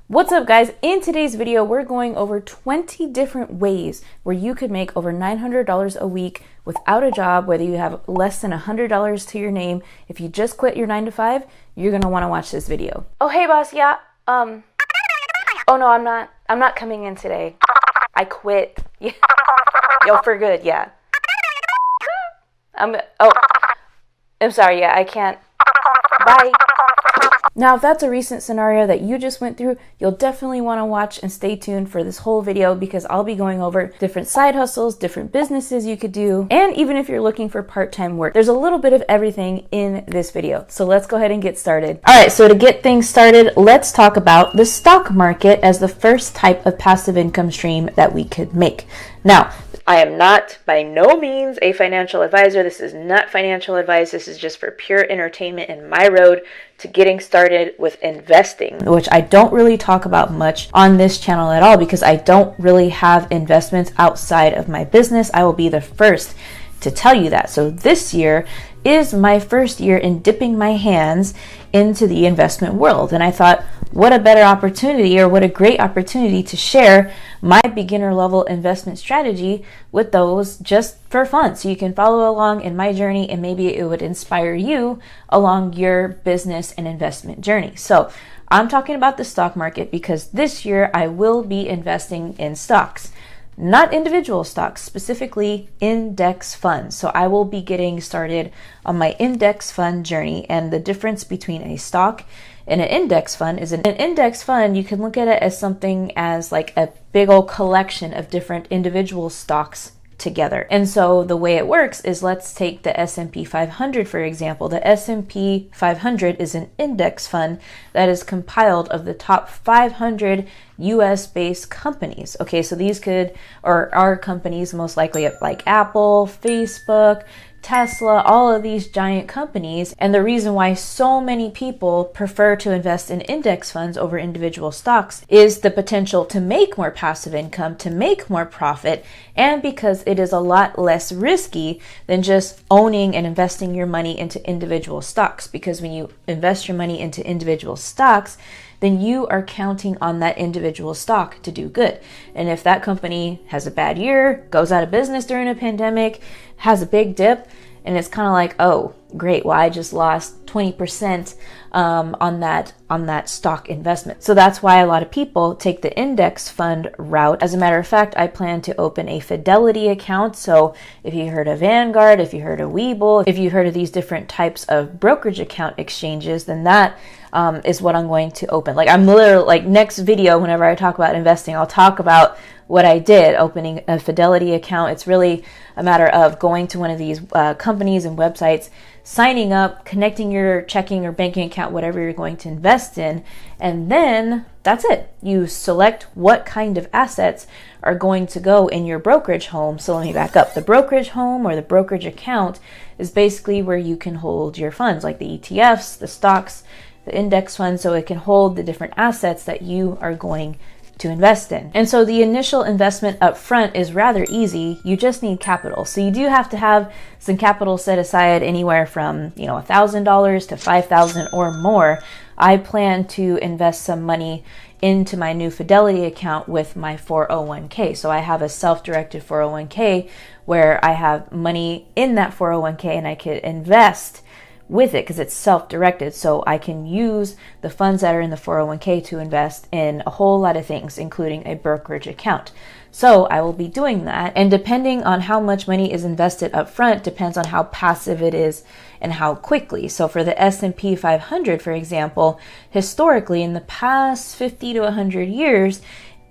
What's up, guys? In today's video, we're going over 20 different ways where you could make over $900 a week without a job, whether you have less than $100 to your name. If you just quit your 9 to 5, you're gonna want to watch this video. Oh, hey boss, yeah. Oh no, I'm not coming in today. I quit. Yeah. Yo, for good, yeah. I'm sorry, yeah, I can't. Bye. Now, if that's a recent scenario that you just went through, you'll definitely want to watch and stay tuned for this whole video because I'll be going over different side hustles, different businesses you could do, and even if you're looking for part-time work, there's a little bit of everything in this video. So let's go ahead and get started. All right, so to get things started, let's talk about the stock market as the first type of passive income stream that we could make. Now, I am not by no means a financial advisor. This is not financial advice. This is just for pure entertainment and my road to getting started with investing, which I don't really talk about much on this channel at all because I don't really have investments outside of my business. I will be the first to tell you that. So this year is my first year in dipping my hands into the investment world. And I thought, what a better opportunity, or what a great opportunity to share my beginner level investment strategy with those just for fun. So you can follow along in my journey and maybe it would inspire you along your business and investment journey. So I'm talking about the stock market because this year I will be investing in stocks. Not individual stocks, specifically index funds. So I will be getting started on my index fund journey, and the difference between a stock and an index fund is an index fund, you can look at it as something as like a big old collection of different individual stocks together. And so the way it works is, let's take the S&P 500 for example. The S&P 500 is an index fund that is compiled of the top 500 US based companies. Okay, so these could, or are companies most likely like Apple, Facebook, Tesla, all of these giant companies. And the reason why so many people prefer to invest in index funds over individual stocks is the potential to make more passive income, to make more profit, and because it is a lot less risky than just owning and investing your money into individual stocks. Because when you invest your money into individual stocks, then you are counting on that individual stock to do good. And if that company has a bad year, goes out of business during a pandemic, has a big dip, and it's kind of like, oh, great, well, I just lost 20% on that stock investment. So that's why a lot of people take the index fund route. As a matter of fact, I plan to open a Fidelity account. So if you heard of Vanguard, if you heard of Webull, if you heard of these different types of brokerage account exchanges, then that is what I'm going to open. Like, I'm literally, like, next video, whenever I talk about investing, I'll talk about what I did opening a Fidelity account. It's really a matter of going to one of these companies and websites, signing up, connecting your checking or banking account, whatever you're going to invest in, and then that's it. You select what kind of assets are going to go in your brokerage home. So let me back up. The brokerage home or the brokerage account is basically where you can hold your funds, like the ETFs, the stocks, the index funds, so it can hold the different assets that you are going to invest in. And so the initial investment up front is rather easy. You just need capital. So you do have to have some capital set aside, anywhere from, $1,000 to $5,000 or more. I plan to invest some money into my new Fidelity account with my 401k. So I have a self-directed 401k where I have money in that 401k and I could invest with it because it's self-directed. So I can use the funds that are in the 401k to invest in a whole lot of things, including a brokerage account. So I will be doing that. And depending on how much money is invested up front depends on how passive it is and how quickly. So for the S&P 500, for example, historically in the past 50 to 100 years,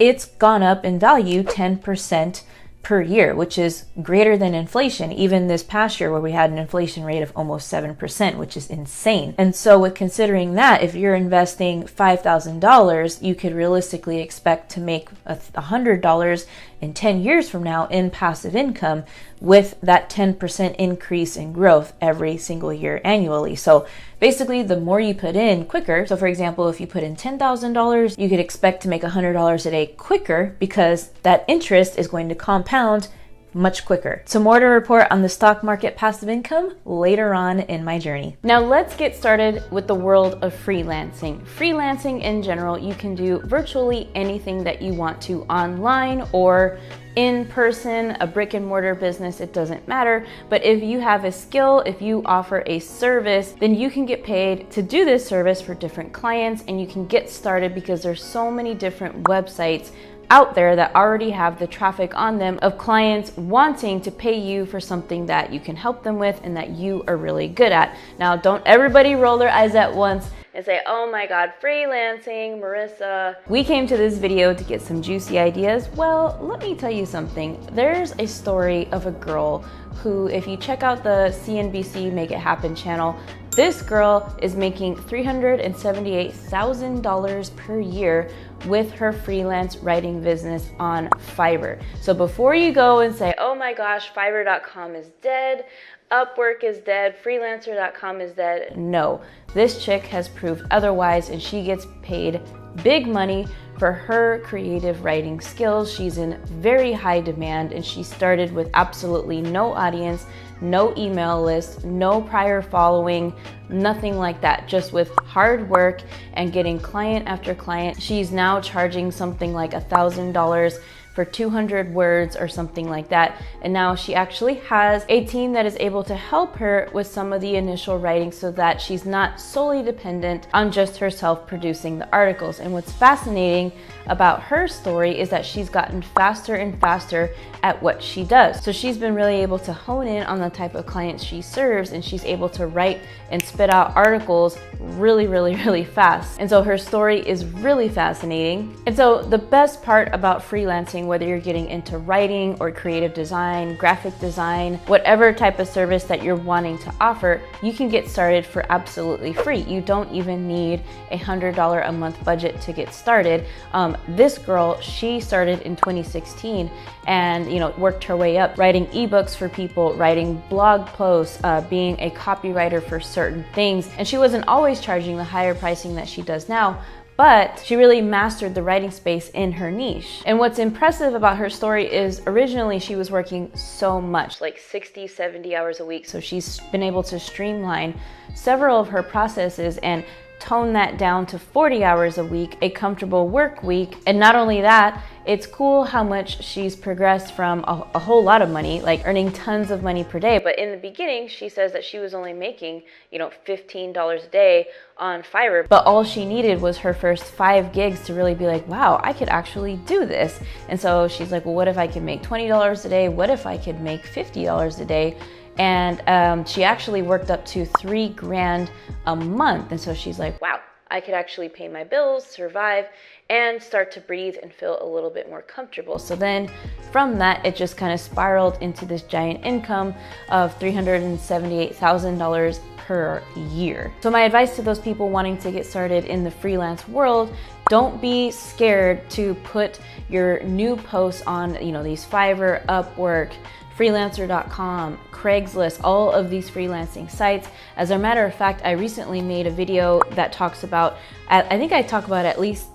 it's gone up in value 10% per year, which is greater than inflation. Even this past year where we had an inflation rate of almost 7%, which is insane. And so with considering that, if you're investing $5,000, you could realistically expect to make $100 in 10 years from now in passive income with that 10% increase in growth every single year annually. So basically, the more you put in quicker. So for example, if you put in $10,000, you could expect to make $100 a day quicker because that interest is going to compound much quicker. So more to report on the stock market passive income later on in my journey. Now let's get started with the world of freelancing. Freelancing in general, you can do virtually anything that you want to online or in person, a brick and mortar business, it doesn't matter. But if you have a skill, if you offer a service, then you can get paid to do this service for different clients, and you can get started because there's so many different websites out there that already have the traffic on them of clients wanting to pay you for something that you can help them with and that you are really good at. Now, don't everybody roll their eyes at once and say, oh my God, freelancing, Marissa. We came to this video to get some juicy ideas. Well, let me tell you something. There's a story of a girl who, if you check out the CNBC Make It Happen channel, this girl is making $378,000 per year with her freelance writing business on Fiverr. So before you go and say, oh my gosh, Fiverr.com is dead, Upwork is dead, freelancer.com is dead. No, this chick has proved otherwise, and she gets paid big money for her creative writing skills. She's in very high demand, and she started with absolutely no audience, no email list, no prior following, nothing like that, just with hard work and getting client after client. She's now charging something like $1,000 for 200 words or something like that. And now she actually has a team that is able to help her with some of the initial writing so that she's not solely dependent on just herself producing the articles. And what's fascinating about her story is that she's gotten faster and faster at what she does. So she's been really able to hone in on the type of clients she serves, and she's able to write and spit out articles really fast. And so her story is really fascinating. And so the best part about freelancing, whether you're getting into writing or creative design, graphic design, whatever type of service that you're wanting to offer, you can get started for absolutely free. You don't even need a $100 a month budget to get started. This girl, she started in 2016 and worked her way up, writing ebooks for people, writing blog posts, being a copywriter for certain things. And she wasn't always charging the higher pricing that she does now, but she really mastered the writing space in her niche. And what's impressive about her story is originally she was working so much, like 60, 70 hours a week. So she's been able to streamline several of her processes and tone that down to 40 hours a week, a comfortable work week. And not only that, it's cool how much she's progressed from a whole lot of money, like earning tons of money per day. But in the beginning, she says that she was only making, $15 a day on Fiverr. But all she needed was her first 5 gigs to really be like, wow, I could actually do this. And so she's like, well, what if I could make $20 a day? What if I could make $50 a day? And she actually worked up to $3,000 a month. And so she's like, wow, I could actually pay my bills, survive, and start to breathe and feel a little bit more comfortable. So then from that, it just kind of spiraled into this giant income of $378,000 per year. So my advice to those people wanting to get started in the freelance world, don't be scared to put your new posts on, these Fiverr, Upwork, freelancer.com, Craigslist, all of these freelancing sites. As a matter of fact, I recently made a video that talks about, I think I talk about at least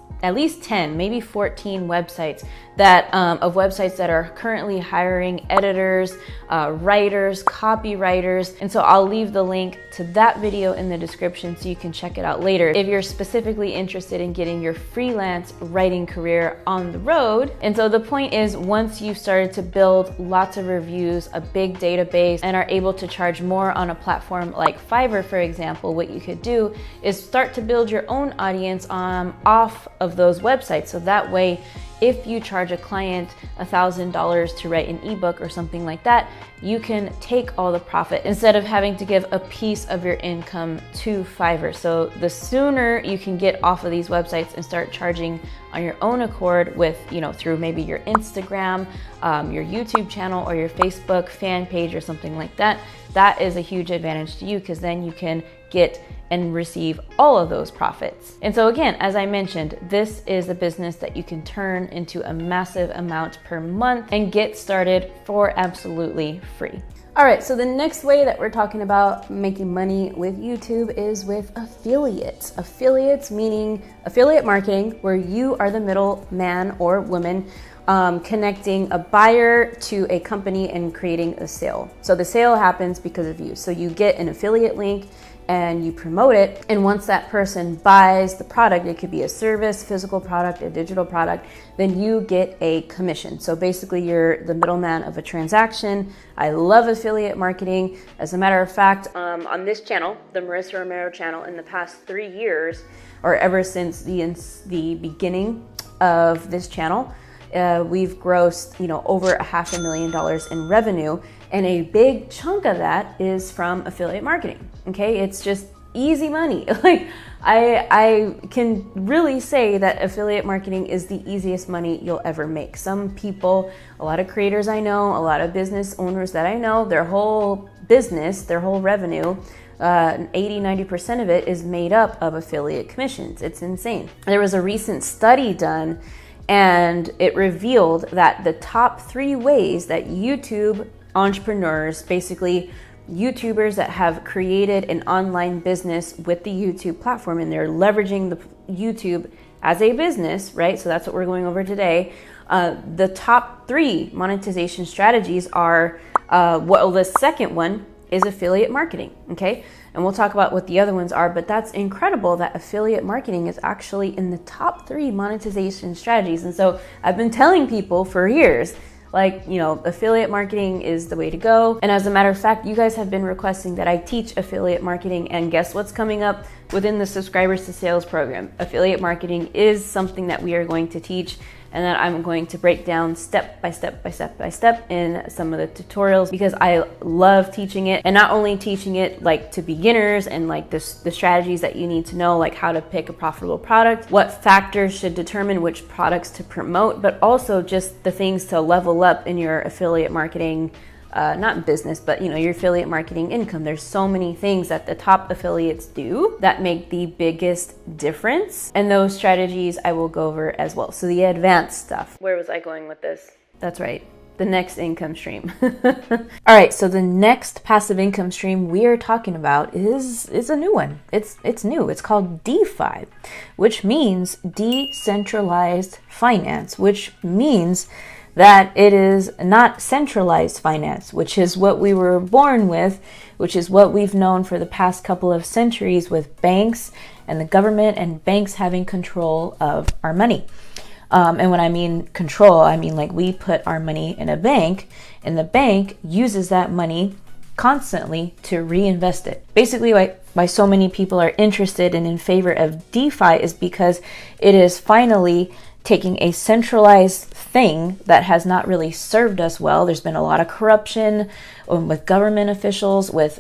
10, maybe 14 websites that of websites that are currently hiring editors, writers, copywriters. And so I'll leave the link to that video in the description so you can check it out later if you're specifically interested in getting your freelance writing career on the road. And so the point is, once you've started to build lots of reviews, a big database, and are able to charge more on a platform like Fiverr, for example, what you could do is start to build your own audience off of those websites. So that way, if you charge a client $1,000 to write an ebook or something like that, you can take all the profit instead of having to give a piece of your income to Fiverr. So the sooner you can get off of these websites and start charging on your own accord with, through maybe your Instagram, your YouTube channel, or your Facebook fan page or something like that, that is a huge advantage to you, because then you can get and receive all of those profits. And so again, as I mentioned, this is a business that you can turn into a massive amount per month and get started for absolutely free. All right, so the next way that we're talking about making money with YouTube is with affiliates. Affiliates meaning affiliate marketing, where you are the middle man or woman connecting a buyer to a company and creating a sale. So the sale happens because of you. So you get an affiliate link and you promote it. And once that person buys the product, it could be a service, physical product, a digital product, then you get a commission. So basically you're the middleman of a transaction. I love affiliate marketing. As a matter of fact, on this channel, the Marissa Romero channel, in the past 3 years, or ever since the beginning of this channel, we've grossed, over $500,000 in revenue, and a big chunk of that is from affiliate marketing. Okay, it's just easy money. Like I can really say that affiliate marketing is the easiest money you'll ever make. Some people, a lot of creators I know, a lot of business owners that I know, their whole business, their whole revenue, 80-90% of it is made up of affiliate commissions. It's insane. There was a recent study done, and it revealed that the top 3 ways that YouTube entrepreneurs, basically YouTubers that have created an online business with the YouTube platform, and they're leveraging the YouTube as a business, right? So that's what we're going over today. The top 3 monetization strategies are, the second one is affiliate marketing, okay? And we'll talk about what the other ones are, but that's incredible that affiliate marketing is actually in the top 3 monetization strategies. And so I've been telling people for years, affiliate marketing is the way to go. And as a matter of fact, you guys have been requesting that I teach affiliate marketing, and guess what's coming up within the Subscribers to Sales program? Affiliate marketing is something that we are going to teach, and that I'm going to break down step by step in some of the tutorials, because I love teaching it, and not only teaching it to beginners and the strategies that you need to know, like how to pick a profitable product, what factors should determine which products to promote, but also just the things to level up in your affiliate marketing, not business, but your affiliate marketing income. There's so many things that the top affiliates do that make the biggest difference, and those strategies I will go over as well. So the advanced stuff. Where was I going with this? That's right, the next income stream. All right, so the next passive income stream we are talking about is a new one. It's new. It's called DeFi, which means decentralized finance, which means that it is not centralized finance, which is what we were born with, which is what we've known for the past couple of centuries with banks and the government, and banks having control of our money. And when I mean control, I mean we put our money in a bank, and the bank uses that money constantly to reinvest it. Basically, why so many people are interested and in favor of DeFi is because it is finally taking a centralized thing that has not really served us well. There's been a lot of corruption with government officials, with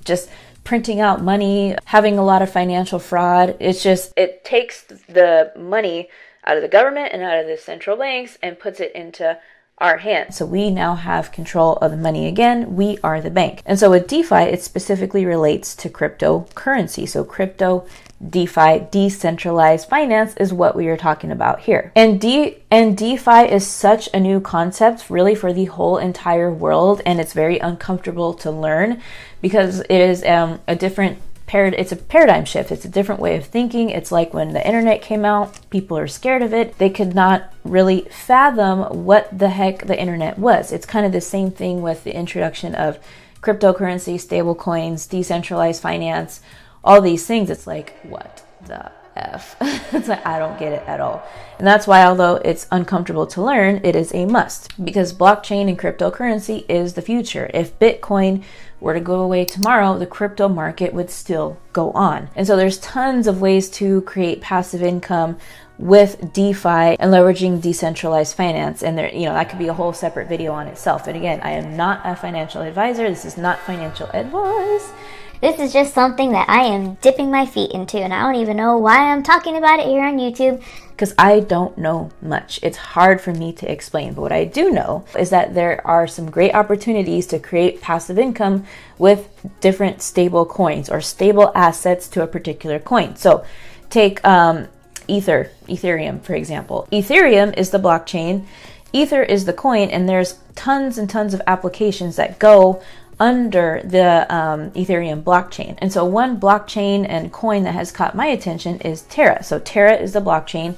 just printing out money, having a lot of financial fraud. It takes the money out of the government and out of the central banks and puts it into our hands. So we now have control of the money again. We are the bank. And so with DeFi, it specifically relates to cryptocurrency. So crypto, DeFi, decentralized finance is what we are talking about here. And DeFi is such a new concept really for the whole entire world, and it's very uncomfortable to learn because it is it's a paradigm shift. It's a different way of thinking. It's like when the internet came out, people are scared of it. They could not really fathom what the heck the internet was. It's kind of the same thing with the introduction of cryptocurrency, stable coins, decentralized finance, all these things. It's like, what the F? It's like, I don't get it at all. And that's why, although it's uncomfortable to learn, it is a must, because blockchain and cryptocurrency is the future. If Bitcoin were to go away tomorrow, the crypto market would still go on. And so there's tons of ways to create passive income with DeFi and leveraging decentralized finance. And there, that could be a whole separate video on itself. And again, I am not a financial advisor. This is not financial advice. This is just something that I am dipping my feet into, and I don't even know why I'm talking about it here on YouTube. Because I don't know much. It's hard for me to explain. But what I do know is that there are some great opportunities to create passive income with different stable coins or stable assets to a particular coin. So take Ethereum, for example. Ethereum is the blockchain. Ether is the coin, and there's tons and tons of applications that go under the Ethereum blockchain. And so one blockchain and coin that has caught my attention is Terra. So Terra is the blockchain,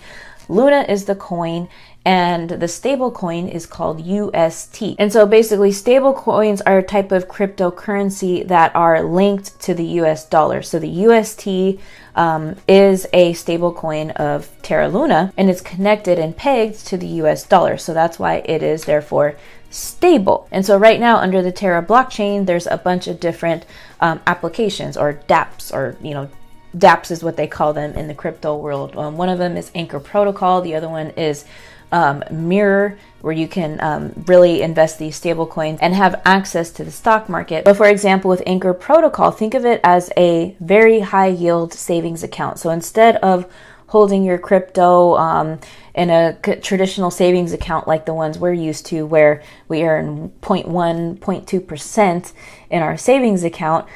Luna is the coin, and the stable coin is called UST. And so basically stable coins are a type of cryptocurrency that are linked to the US dollar. So the UST is a stable coin of Terra Luna, and it's connected and pegged to the US dollar. So that's why it is therefore stable. And so right now under the Terra blockchain, there's a bunch of different applications, or dApps, or dApps is what they call them in the crypto world. One of them is Anchor Protocol. The other one is Mirror, where you can really invest these stable coins and have access to the stock market. But for example, with Anchor Protocol, think of it as a very high yield savings account. So instead of holding your crypto in a traditional savings account like the ones we're used to, where we earn 0.1, 0.2% in our savings account,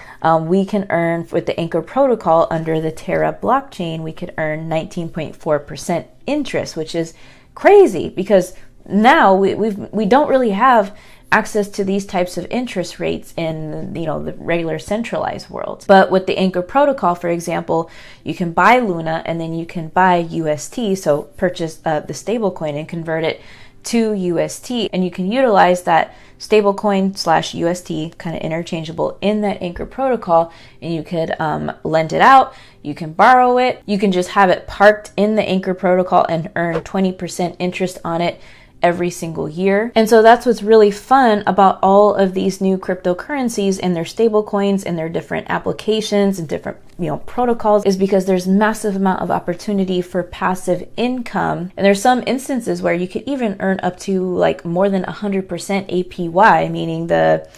we can earn with the Anchor Protocol under the Terra blockchain, we could earn 19.4% interest, which is crazy because now we don't really have access to these types of interest rates in the regular centralized world. But with the Anchor Protocol, for example, you can buy Luna and then you can buy UST, so purchase the stablecoin and convert it to UST, and you can utilize that stablecoin / UST, kind of interchangeable, in that Anchor Protocol, and you could lend it out, you can borrow it, you can just have it parked in the Anchor Protocol and earn 20% interest on it every single year. And so that's what's really fun about all of these new cryptocurrencies and their stable coins and their different applications and different protocols, is because there's massive amount of opportunity for passive income. And there's some instances where you could even earn up to like more than 100% APY, meaning the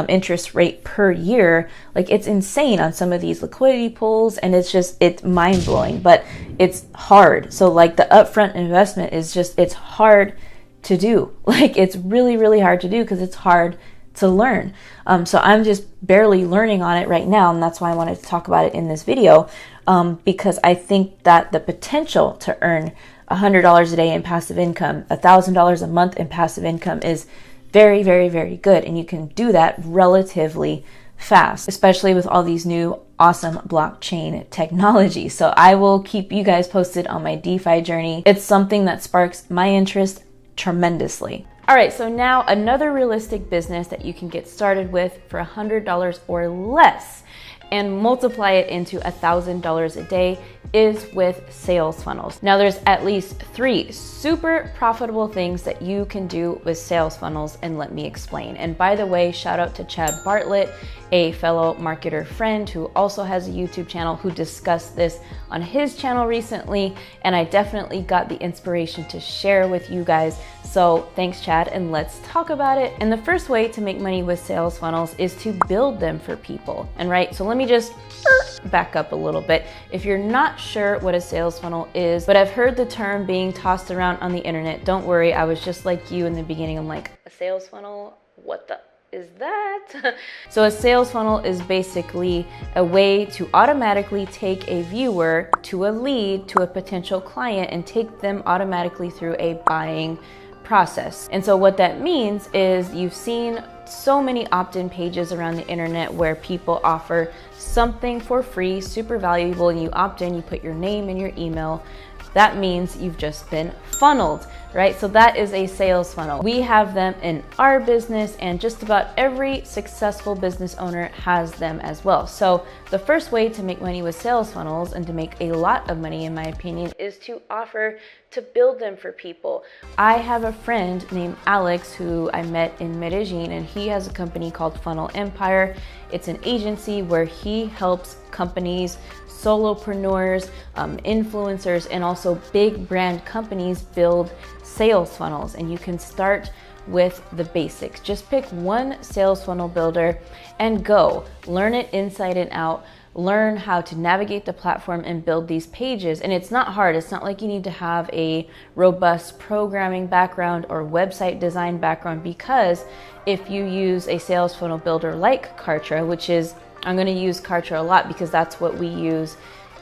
interest rate per year. Like, it's insane on some of these liquidity pools, and it's mind blowing, but it's hard. So like the upfront investment is it's hard to do. Like, it's really, really hard to do because it's hard to learn. So I'm just barely learning on it right now, and that's why I wanted to talk about it in this video, because I think that the potential to earn $100 a day in passive income, $1,000 a month in passive income is very, very, very good, and you can do that relatively fast, especially with all these new awesome blockchain technology. So I will keep you guys posted on my DeFi journey. It's something that sparks my interest tremendously. All right, so now another realistic business that you can get started with for $100 or less and multiply it into $1,000 a day is with sales funnels. Now there's at least 3 super profitable things that you can do with sales funnels, and let me explain. And by the way, shout out to Chad Bartlett, a fellow marketer friend who also has a YouTube channel, who discussed this on his channel recently, and I definitely got the inspiration to share with you guys. So thanks, Chad, and let's talk about it. And the first way to make money with sales funnels is to build them for people. And right, so let me just back up a little bit. If you're not sure what a sales funnel is, but I've heard the term being tossed around on the internet, don't worry, I was just like you in the beginning. I'm like, a sales funnel? What the is that? So a sales funnel is basically a way to automatically take a viewer to a lead to a potential client and take them automatically through a buying process. And so what that means is you've seen so many opt-in pages around the internet where people offer something for free, super valuable, and you opt in, you put your name and your email. That means you've just been funneled, right? So that is a sales funnel. We have them in our business, and just about every successful business owner has them as well. So the first way to make money with sales funnels, and to make a lot of money in my opinion, is to offer to build them for people. I have a friend named Alex who I met in Medellin, and he has a company called Funnel Empire. It's an agency where he helps companies, solopreneurs, influencers, and also big brand companies build sales funnels. And you can start with the basics. Just pick one sales funnel builder and go. Learn it inside and out. Learn how to navigate the platform and build these pages. And it's not hard. It's not like you need to have a robust programming background or website design background, because if you use a sales funnel builder like KARTRA, which is, I'm going to use KARTRA a lot because that's what we use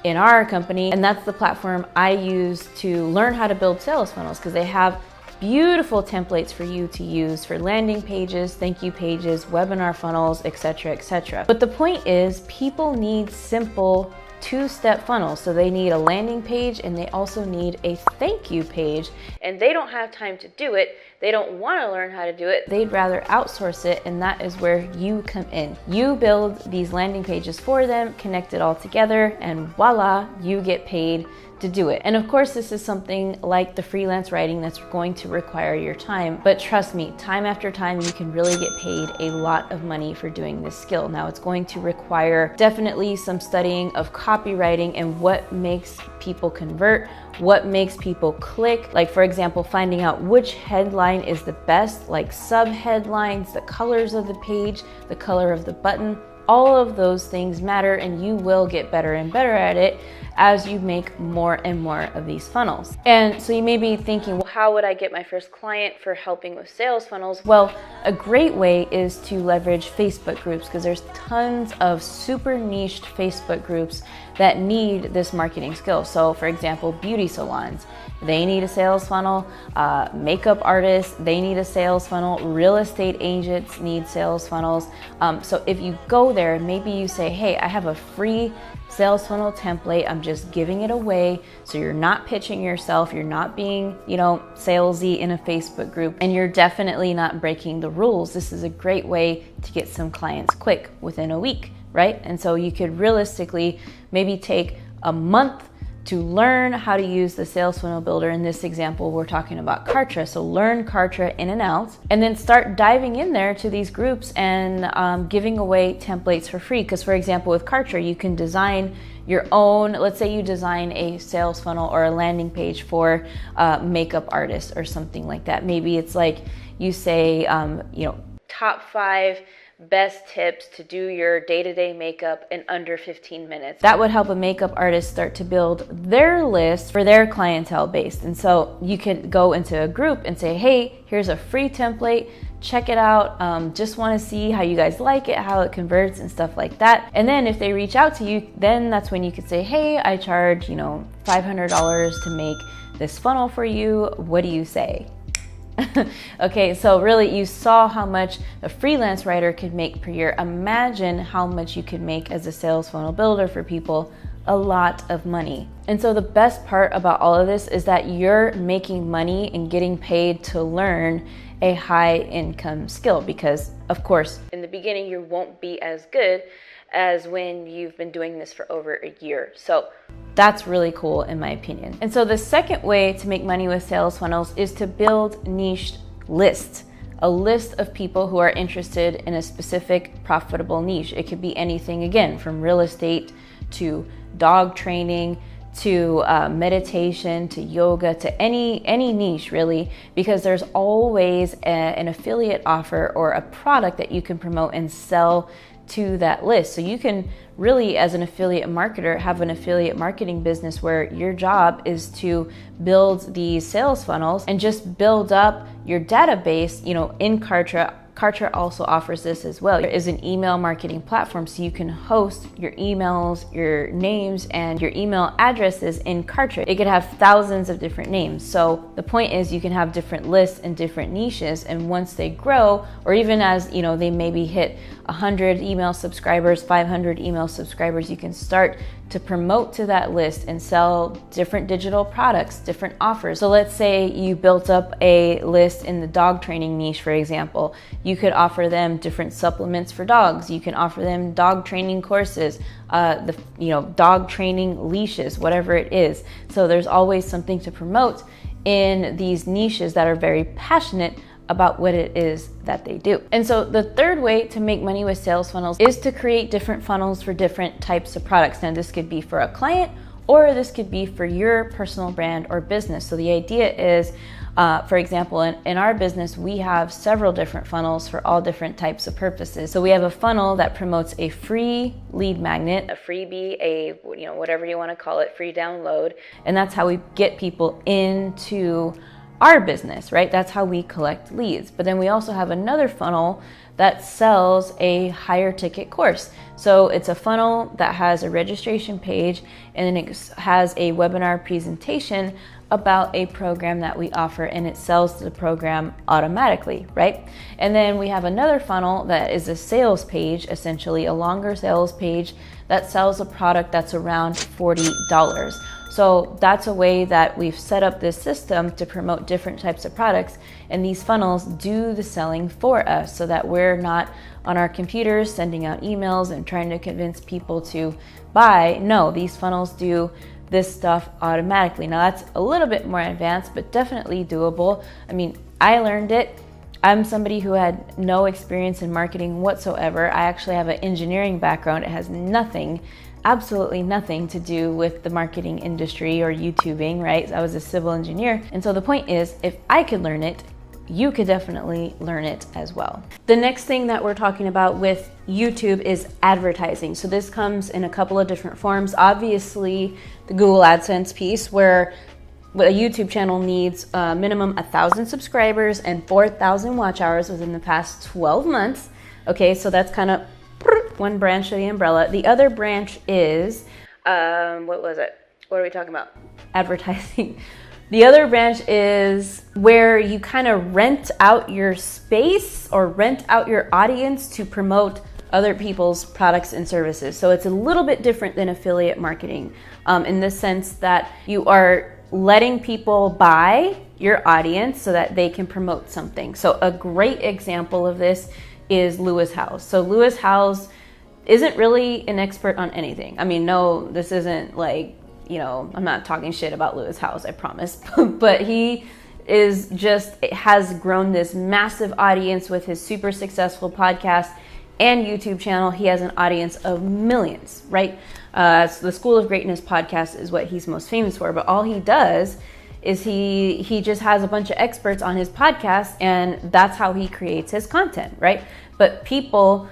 in our company, and that's the platform I use to learn how to build sales funnels, because they have beautiful templates for you to use for landing pages, thank you pages, webinar funnels, etc., etc. But the point is, people need simple two-step funnels. So they need a landing page and they also need a thank you page, and they don't have time to do it. They don't want to learn how to do it. They'd rather outsource it, and that is where you come in. You build these landing pages for them, connect it all together, and voila, you get paid to do it. And of course, this is something like the freelance writing that's going to require your time, but trust me, time after time, you can really get paid a lot of money for doing this skill. Now, it's going to require definitely some studying of copywriting and what makes people convert, what makes people click. Like, for example, finding out which headline is the best, like sub-headlines, the colors of the page, the color of the button. All of those things matter, and you will get better and better at it as you make more and more of these funnels. And so you may be thinking, well, how would I get my first client for helping with sales funnels? Well, a great way is to leverage Facebook groups, because there's tons of super niched Facebook groups that need this marketing skill. So for example, beauty salons, they need a sales funnel. Makeup artists, they need a sales funnel. Real estate agents need sales funnels. So if you go there, maybe you say, hey, I have a free sales funnel template. I'm just giving it away. So you're not pitching yourself. You're not being, salesy in a Facebook group, and you're definitely not breaking the rules. This is a great way to get some clients quick within a week, right? And so you could realistically maybe take a month to learn how to use the sales funnel builder. In this example, we're talking about KARTRA. So learn KARTRA in and out, and then start diving in there to these groups and giving away templates for free. Because for example, with KARTRA, you can design your own, let's say you design a sales funnel or a landing page for makeup artists or something like that. Maybe it's like you say, top 5 best tips to do your day-to-day makeup in under 15 minutes. That would help a makeup artist start to build their list for their clientele base. And so you can go into a group and say, hey, here's a free template, check it out. Just want to see how you guys like it, how it converts and stuff like that. And then if they reach out to you, then that's when you could say, hey, I charge, $500 to make this funnel for you. What do you say? Okay, so really you saw how much a freelance writer could make per year. Imagine how much you could make as a sales funnel builder for people. A lot of money. And so the best part about all of this is that you're making money and getting paid to learn a high income skill, because of course in the beginning you won't be as good as when you've been doing this for over a year. So that's really cool in my opinion. And so the second way to make money with sales funnels is to build niche lists. A list of people who are interested in a specific profitable niche. It could be anything, again, from real estate to dog training to meditation to yoga to any niche really, because there's always an affiliate offer or a product that you can promote and sell to that list. So you can really, as an affiliate marketer, have an affiliate marketing business where your job is to build these sales funnels and just build up your database, in KARTRA. KARTRA also offers this as well. There is an email marketing platform, so you can host your emails, your names, and your email addresses in KARTRA. It could have thousands of different names. So the point is you can have different lists and different niches, and once they grow, or even as they maybe hit 100 email subscribers, 500 email subscribers, you can start to promote to that list and sell different digital products, different offers. So let's say you built up a list in the dog training niche, for example. You could offer them different supplements for dogs. You can offer them dog training courses, dog training leashes, whatever it is. So there's always something to promote in these niches that are very passionate about what it is that they do. And so the third way to make money with sales funnels is to create different funnels for different types of products. Now this could be for a client, or this could be for your personal brand or business. So the idea is, for example, in our business, we have several different funnels for all different types of purposes. So we have a funnel that promotes a free lead magnet, a freebie, whatever you want to call it, free download. And that's how we get people into our business, right? That's how we collect leads. But then we also have another funnel that sells a higher ticket course. So it's a funnel that has a registration page, and then it has a webinar presentation about a program that we offer and it sells the program automatically, right? And then we have another funnel that is a sales page, essentially a longer sales page that sells a product that's around $40. So that's a way that we've set up this system to promote different types of products, and these funnels do the selling for us so that we're not on our computers sending out emails and trying to convince people to buy. No, these funnels do this stuff automatically. Now that's a little bit more advanced, but definitely doable. I mean, I learned it. I'm somebody who had no experience in marketing whatsoever. I actually have an engineering background. It has nothing, absolutely nothing to do with the marketing industry or YouTubing, right? I was a civil engineer. And so the point is, if I could learn it, you could definitely learn it as well. The next thing that we're talking about with YouTube is advertising. So this comes in a couple of different forms. Obviously, the Google AdSense piece, where a YouTube channel needs a minimum 1,000 subscribers and 4,000 watch hours within the past 12 months. Okay, so that's kind of one branch of the umbrella. The other branch is, what was it? What are we talking about? Advertising. The other branch is where you kind of rent out your space or rent out your audience to promote other people's products and services. So it's a little bit different than affiliate marketing in the sense that you are letting people buy your audience so that they can promote something. So a great example of this is Lewis Howes. So Lewis Howes isn't really an expert on anything. I mean, no, this isn't like, you know, I'm not talking shit about Lewis Howes, I promise. But he has grown this massive audience with his super successful podcast and YouTube channel. He has an audience of millions, right? So the School of Greatness podcast is what he's most famous for. But all he does is he just has a bunch of experts on his podcast, and that's how he creates his content, right? But people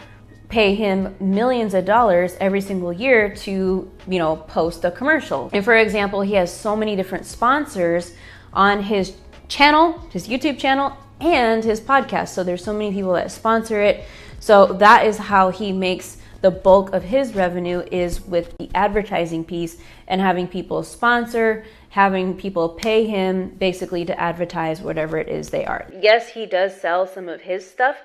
pay him millions of dollars every single year to, you know, post a commercial. And for example, he has so many different sponsors on his channel, his YouTube channel, and his podcast. So there's so many people that sponsor it. So that is how he makes the bulk of his revenue, is with the advertising piece and having people sponsor, having people pay him basically to advertise whatever it is they are. Yes, he does sell some of his stuff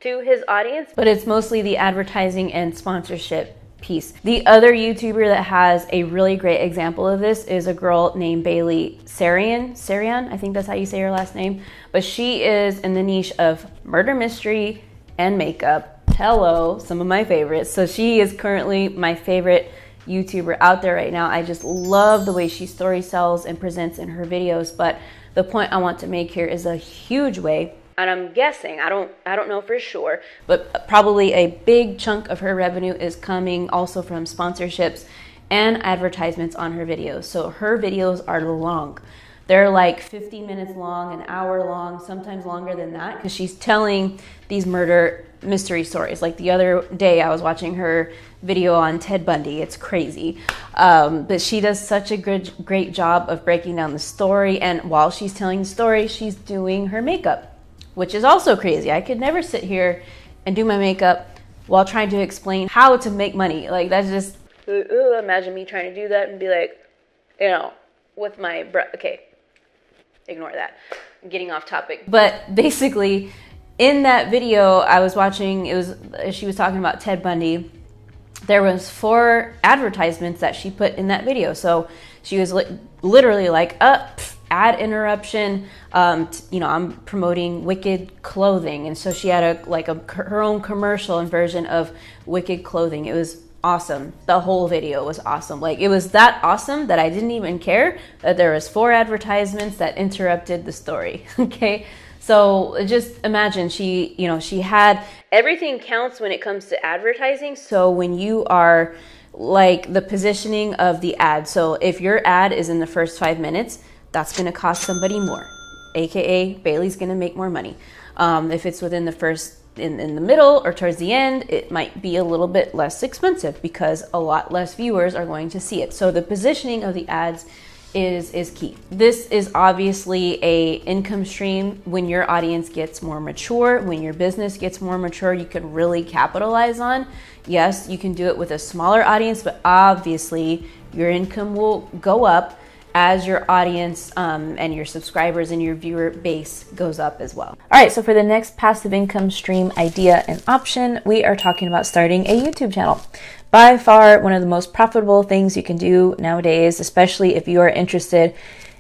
to his audience, but it's mostly the advertising and sponsorship piece. The other YouTuber that has a really great example of this is a girl named Bailey Sarian, I think that's how you say her last name, but she is in the niche of murder mystery and makeup. Hello, some of my favorites. So she is currently my favorite YouTuber out there right now. I just love the way she story sells and presents in her videos. But the point I want to make here is a huge way, and I'm guessing, I don't know for sure, but probably a big chunk of her revenue is coming also from sponsorships and advertisements on her videos. So her videos are long. They're like 50 minutes long, an hour long, sometimes longer than that, because she's telling these murder mystery stories. Like the other day, I was watching her video on Ted Bundy. It's crazy. But she does such a great job of breaking down the story. And while she's telling the story, she's doing her makeup, which is also crazy. I could never sit here and do my makeup while trying to explain how to make money. Like, that's just, imagine me trying to do that and be like, you know, with my okay, ignore that. I'm getting off topic. But basically, in that video I was watching, she was talking about Ted Bundy. There was 4 advertisements that she put in that video. So she was literally like, ad interruption. You know, I'm promoting Wicked clothing, and so she had her own commercial and version of Wicked clothing. It was awesome. The whole video was awesome. Like, it was that awesome that I didn't even care that there was 4 advertisements that interrupted the story. Okay. So just imagine, she had everything counts when it comes to advertising. So when you are like the positioning of the ad, so if your ad is in the first 5 minutes, that's going to cost somebody more, aka Bailey's going to make more money. If it's within the first, in the middle or towards the end, it might be a little bit less expensive because a lot less viewers are going to see it. So the positioning of the ads is key. This is obviously a income stream when your audience gets more mature, when your business gets more mature, you can really capitalize on. Yes, you can do it with a smaller audience, but obviously your income will go up as your audience and your subscribers and your viewer base goes up as well. All right, so for the next passive income stream idea and option, we are talking about starting a YouTube channel. By far, one of the most profitable things you can do nowadays, especially if you are interested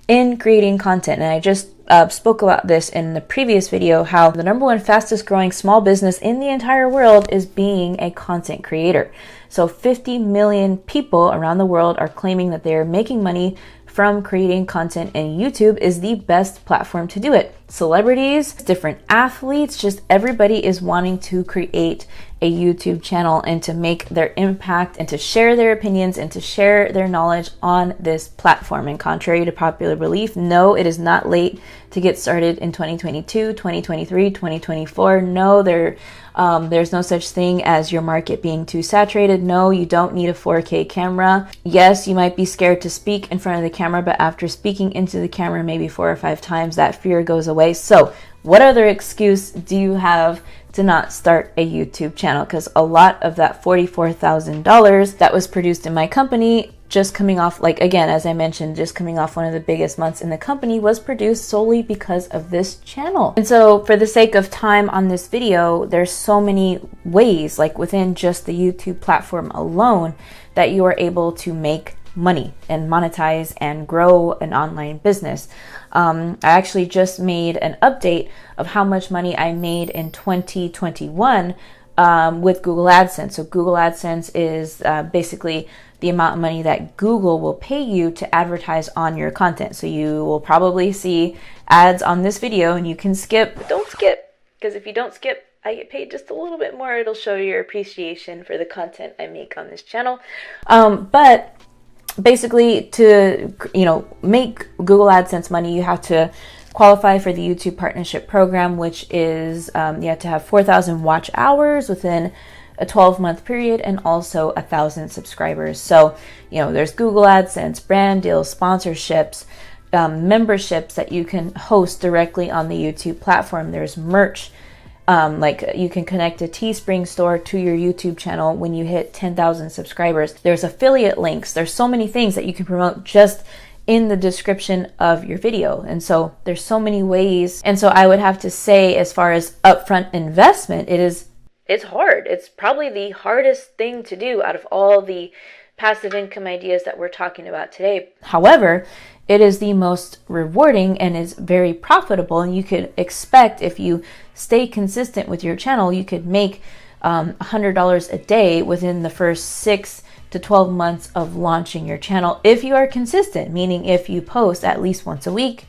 in creating content. And I just spoke about this in the previous video, how the #1 fastest growing small business in the entire world is being a content creator. So 50 million people around the world are claiming that they're making money from creating content, and YouTube is the best platform to do it. Celebrities, different athletes, just everybody is wanting to create a YouTube channel and to make their impact and to share their opinions and to share their knowledge on this platform. And contrary to popular belief, no, it is not late to get started in 2022, 2023, 2024. No, there's no such thing as your market being too saturated. No, you don't need a 4K camera. Yes, you might be scared to speak in front of the camera, but after speaking into the camera maybe 4 or 5 times, that fear goes away. So what other excuse do you have to not start a YouTube channel? Because a lot of that $44,000 that was produced in my company, just coming off, like, again, as I mentioned, just coming off one of the biggest months in the company, was produced solely because of this channel. And so for the sake of time on this video, there's so many ways, like within just the YouTube platform alone, that you are able to make money and monetize and grow an online business. I actually just made an update of how much money I made in 2021 with Google AdSense. So Google AdSense is basically the amount of money that Google will pay you to advertise on your content. So you will probably see ads on this video and you can skip, but don't skip, because if you don't skip, I get paid just a little bit more. It'll show your appreciation for the content I make on this channel. But basically, to make Google AdSense money, you have to qualify for the YouTube Partnership Program, which is you have to have 4,000 watch hours within a 12-month period and also 1,000 subscribers. So there's Google AdSense, brand deals, sponsorships, memberships that you can host directly on the YouTube platform. There's merch. Like you can connect a Teespring store to your YouTube channel when you hit 10,000 subscribers. There's affiliate links. There's so many things that you can promote just in the description of your video. And so there's so many ways. And so I would have to say, as far as upfront investment, it's hard. It's probably the hardest thing to do out of all the passive income ideas that we're talking about today. However, it is the most rewarding and is very profitable. And you could expect, if you stay consistent with your channel, you could make $100 a day within the first 6 to 12 months of launching your channel, if you are consistent, meaning if you post at least once a week,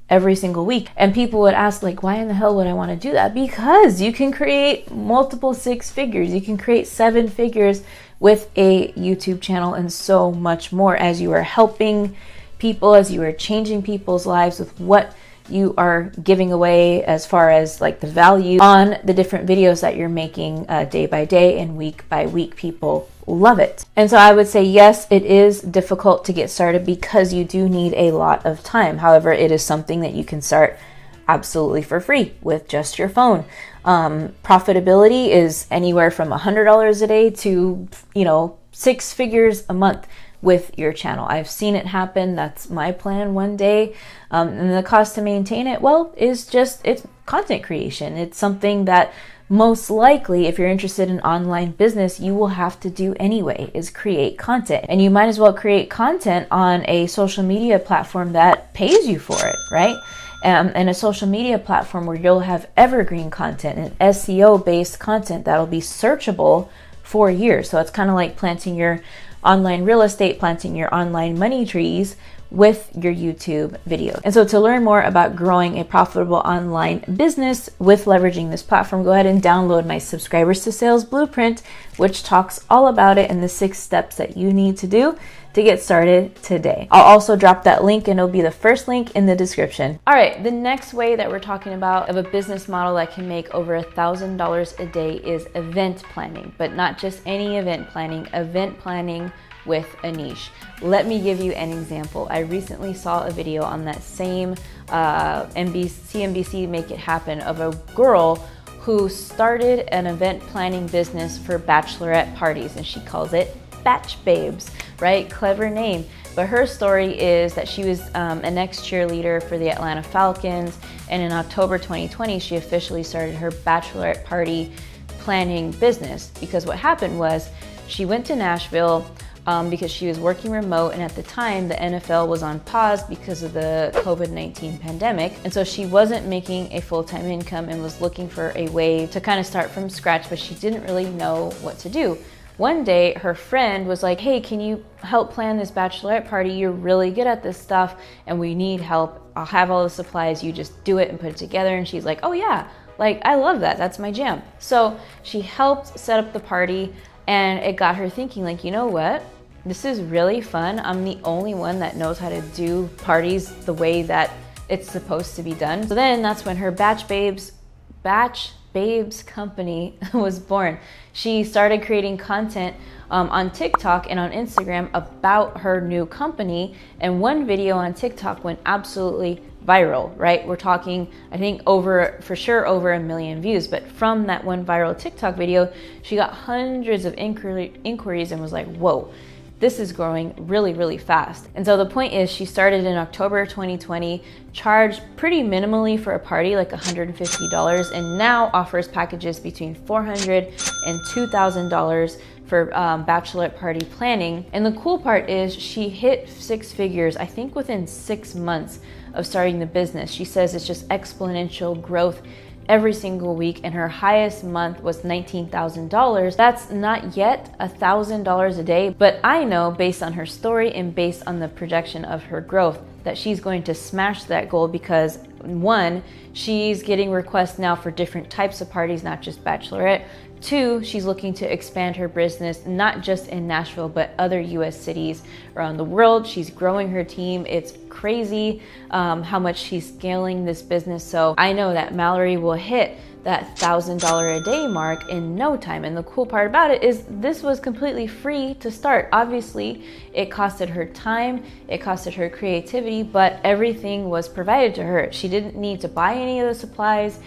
every single week. And people would ask, like, why in the hell would I want to do that? Because you can create multiple 6 figures. You can create 7 figures with a YouTube channel and so much more, as you are helping people, as you are changing people's lives with what you are giving away as far as like the value on the different videos that you're making day by day and week by week. People love it. And so I would say, yes, it is difficult to get started because you do need a lot of time. However, it is something that you can start absolutely for free with just your phone. Profitability is anywhere from $100 a day to 6 figures a month with your channel. I've seen it happen. That's my plan one day. And the cost to maintain it, well, it's content creation. It's something that most likely, if you're interested in online business, you will have to do anyway, is create content. And you might as well create content on a social media platform that pays you for it, right? And a social media platform where you'll have evergreen content and SEO-based content that'll be searchable for years. So it's kind of like planting your online real estate, planting your online money trees with your YouTube video. And so to learn more about growing a profitable online business with leveraging this platform, go ahead and download my Subscribers to Sales Blueprint, which talks all about it and the 6 steps that you need to do to get started today. I'll also drop that link and it'll be the first link in the description. All right, the next way that we're talking about of a business model that can make over $1,000 a day is event planning, but not just any event planning with a niche. Let me give you an example. I recently saw a video on that same CNBC Make It Happen of a girl who started an event planning business for bachelorette parties, and she calls it Batch Babes, right? Clever name. But her story is that she was an ex-cheerleader for the Atlanta Falcons, and in October 2020, she officially started her bachelorette party planning business. Because what happened was she went to Nashville because she was working remote, and at the time the NFL was on pause because of the COVID-19 pandemic, and so she wasn't making a full-time income and was looking for a way to kind of start from scratch, but she didn't really know what to do. One day her friend was like, hey, can you help plan this bachelorette party? You're really good at this stuff and we need help. I'll have all the supplies, you just do it and put it together. And she's like, oh yeah, like I love that, that's my jam. So she helped set up the party, and it got her thinking, like, you know what? This is really fun. I'm the only one that knows how to do parties the way that it's supposed to be done. So then that's when her Batch Babes company was born. She started creating content on TikTok and on Instagram about her new company, and one video on TikTok went absolutely viral, right? We're talking, I think for sure over 1 million views, but from that one viral TikTok video, she got hundreds of inquiries and was like, whoa, this is growing really, really fast. And so the point is, she started in October 2020, charged pretty minimally for a party, like $150, and now offers packages between $400 and $2,000 for bachelorette party planning. And the cool part is she hit 6 figures, I think within 6 months of starting the business. She says it's just exponential growth every single week, and her highest month was $19,000. That's not yet $1,000 a day, but I know based on her story and based on the projection of her growth that she's going to smash that goal, because one, she's getting requests now for different types of parties, not just bachelorette. 2, she's looking to expand her business, not just in Nashville, but other US cities around the world. She's growing her team. It's crazy how much she's scaling this business. So I know that Mallory will hit that $1,000 a day mark in no time. And the cool part about it is this was completely free to start. Obviously, it costed her time, it costed her creativity, but everything was provided to her. She didn't need to buy any of the supplies.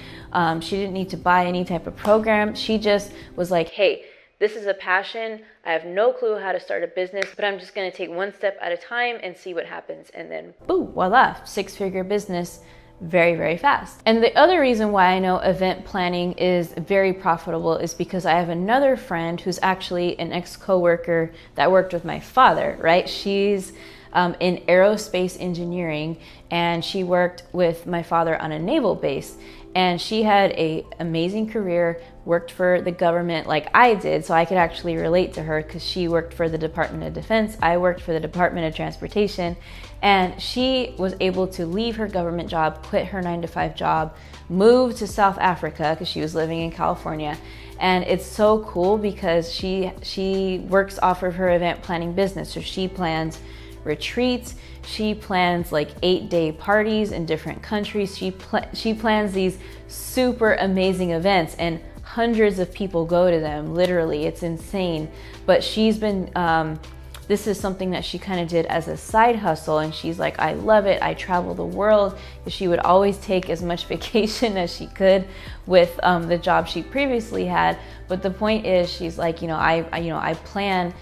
She didn't need to buy any type of program. She just was like, hey, this is a passion. I have no clue how to start a business, but I'm just gonna take one step at a time and see what happens. And then boom, voila, 6-figure business very, very fast. And the other reason why I know event planning is very profitable is because I have another friend who's actually an ex-coworker that worked with my father, right? She's in aerospace engineering, and she worked with my father on a naval base. And she had an amazing career, worked for the government like I did, so I could actually relate to her because she worked for the Department of Defense, I worked for the Department of Transportation, and she was able to leave her government job, quit her 9-to-5 job, move to South Africa because she was living in California. And it's so cool because she works off of her event planning business. So she plans retreats, she plans like 8-day parties in different countries. She plans these super amazing events, and hundreds of people go to them. Literally, it's insane. But she's been this is something that she kind of did as a side hustle, and she's like, I love it. I travel the world. She would always take as much vacation as she could with the job she previously had. But the point is, she's like, I plan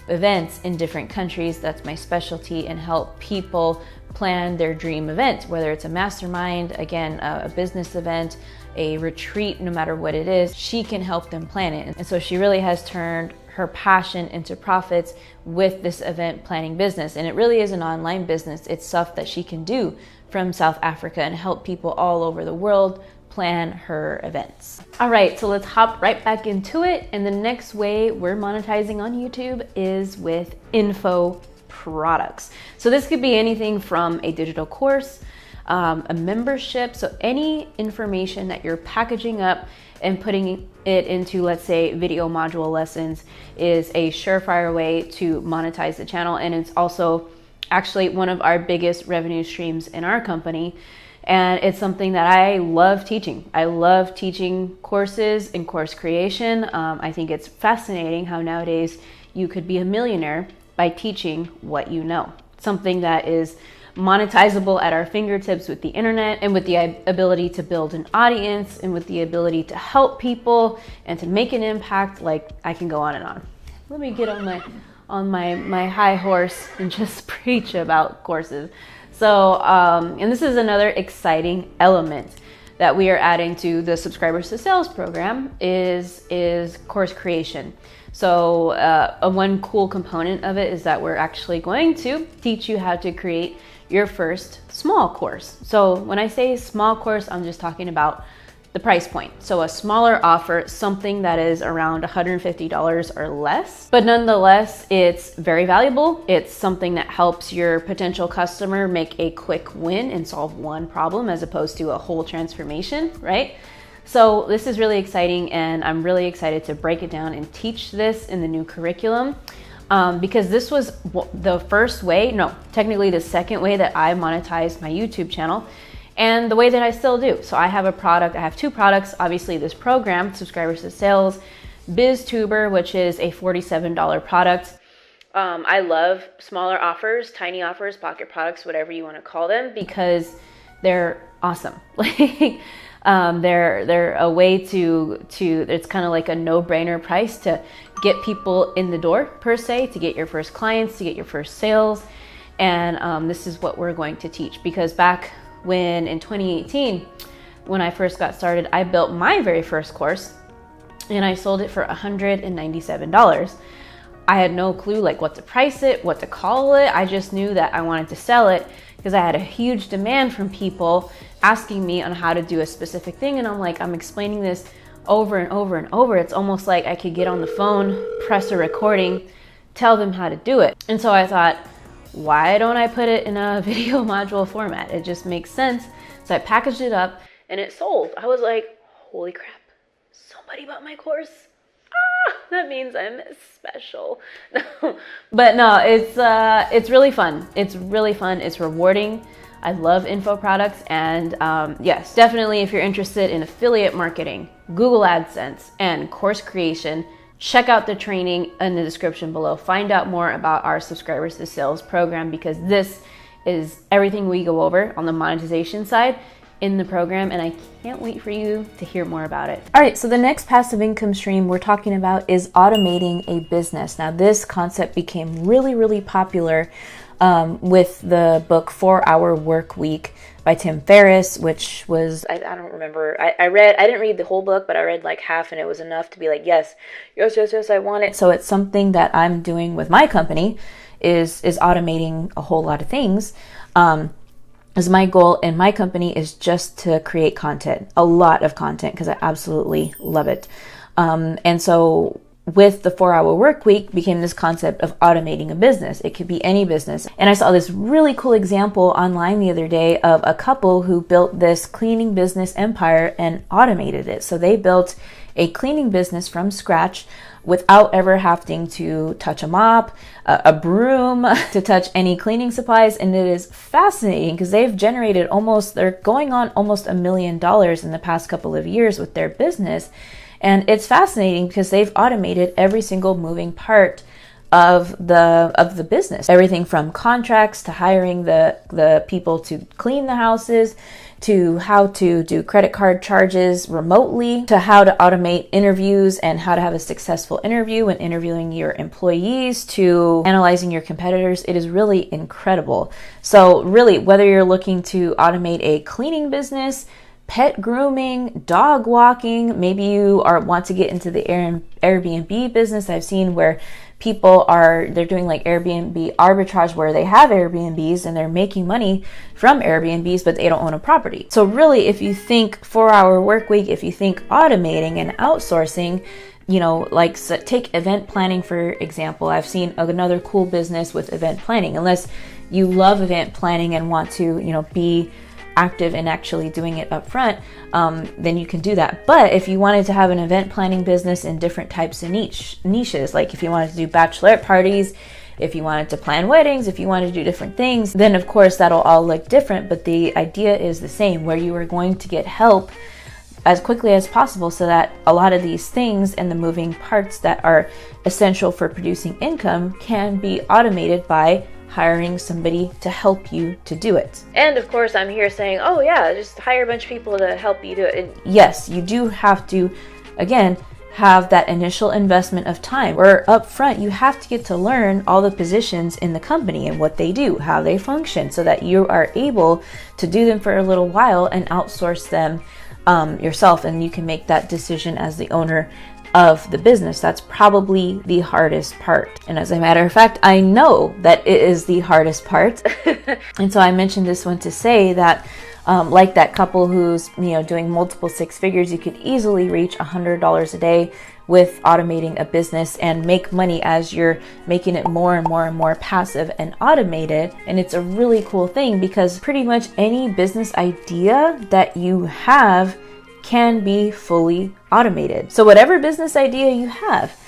events in different countries. That's my specialty, and help people plan their dream event, whether it's a mastermind, again, a business event, a retreat, no matter what it is, she can help them plan it. And so she really has turned her passion into profits with this event planning business. And it really is an online business. It's stuff that she can do from South Africa and help people all over the world plan her events. All right, so let's hop right back into it. And the next way we're monetizing on YouTube is with info products. So this could be anything from a digital course, a membership. So any information that you're packaging up and putting it into, let's say, video module lessons, is a surefire way to monetize the channel. And it's also actually one of our biggest revenue streams in our company. And it's something that I love teaching. I love teaching courses and course creation. I think it's fascinating how nowadays you could be a millionaire by teaching what you know. Something that is monetizable at our fingertips with the internet, and with the ability to build an audience, and with the ability to help people and to make an impact. Like, I can go on and on. Let me get on on my high horse and just preach about courses. So, and this is another exciting element that we are adding to the Subscribers to Sales program is course creation. So one cool component of it is that we're actually going to teach you how to create your first small course. So when I say small course, I'm just talking about the price point. So a smaller offer, something that is around $150 or less, but nonetheless, it's very valuable. It's something that helps your potential customer make a quick win and solve one problem as opposed to a whole transformation, right? So this is really exciting, and I'm really excited to break it down and teach this in the new curriculum. Because this was the first way, no, technically the second way that I monetized my YouTube channel, and the way that I still do. So I have a product, I have two products, obviously this program, Subscribers to Sales, BizTuber, which is a $47 product. I love smaller offers, tiny offers, pocket products, whatever you want to call them, because they're awesome. Like, they're a way to it's kind of like a no-brainer price to get people in the door, per se, to get your first clients, to get your first sales. And this is what we're going to teach, because back when in 2018, when I first got started, I built my very first course and I sold it for $197. I had no clue like what to price it, what to call it. I just knew that I wanted to sell it because I had a huge demand from people asking me on how to do a specific thing. And I'm like, I'm explaining this over and over and over. It's almost like I could get on the phone, press a recording, tell them how to do it. And so I thought, why don't I put it in a video module format? It just makes sense. So I packaged it up and it sold. I was like, holy crap, somebody bought my course. That means I'm special. But no, it's really fun. It's really fun. It's rewarding. I love info products. And yes, definitely if you're interested in affiliate marketing, Google AdSense, and course creation, check out the training in the description below. Find out more about our Subscribers to Sales program, because this is everything we go over on the monetization side in the program, and I can't wait for you to hear more about it. All right, so the next passive income stream we're talking about is automating a business. Now, this concept became really, really popular with the book 4 Hour Work Week by Tim Ferriss, which was, I don't remember. I didn't read the whole book, but I read like half, and it was enough to be like, yes, I want it. So it's something that I'm doing with my company is automating a whole lot of things. As my goal in my company is just to create content, a lot of content, because I absolutely love it. And so with the 4 Hour Work Week became this concept of automating a business. It could be any business. And I saw this really cool example online the other day of a couple who built this cleaning business empire and automated it. So they built a cleaning business from scratch without ever having to touch a mop, a broom, to touch any cleaning supplies. And it is fascinating because they've generated they're going on almost $1 million in the past couple of years with their business. And it's fascinating because they've automated every single moving part of the business. Everything from contracts to hiring the people to clean the houses, to how to do credit card charges remotely, to how to automate interviews and how to have a successful interview when interviewing your employees, to analyzing your competitors. It is really incredible. So really, whether you're looking to automate a cleaning business, pet grooming, dog walking, maybe you want to get into the Airbnb business. I've seen where people they're doing like Airbnb arbitrage, where they have Airbnbs and they're making money from Airbnbs, but they don't own a property. So really, if you think 4 Hour Work Week, if you think automating and outsourcing, like take event planning, for example. I've seen another cool business with event planning. Unless you love event planning and want to, be active in actually doing it up front, then you can do that. But if you wanted to have an event planning business in different types of niches, like if you wanted to do bachelorette parties, if you wanted to plan weddings, if you wanted to do different things, then of course that'll all look different. But the idea is the same, where you are going to get help as quickly as possible so that a lot of these things and the moving parts that are essential for producing income can be automated by hiring somebody to help you to do it. And of course, I'm here saying, oh yeah, just hire a bunch of people to help you do it. And yes, you do have to, again, have that initial investment of time, where up front you have to get to learn all the positions in the company and what they do, how they function, so that you are able to do them for a little while and outsource them yourself, and you can make that decision as the owner of the business. That's probably the hardest part. And as a matter of fact, I know that it is the hardest part. And so I mentioned this one to say that like that couple who's, doing multiple six figures, you could easily reach $100 a day with automating a business and make money as you're making it more and more and more passive and automated. And it's a really cool thing because pretty much any business idea that you have can be fully automated. So whatever business idea you have,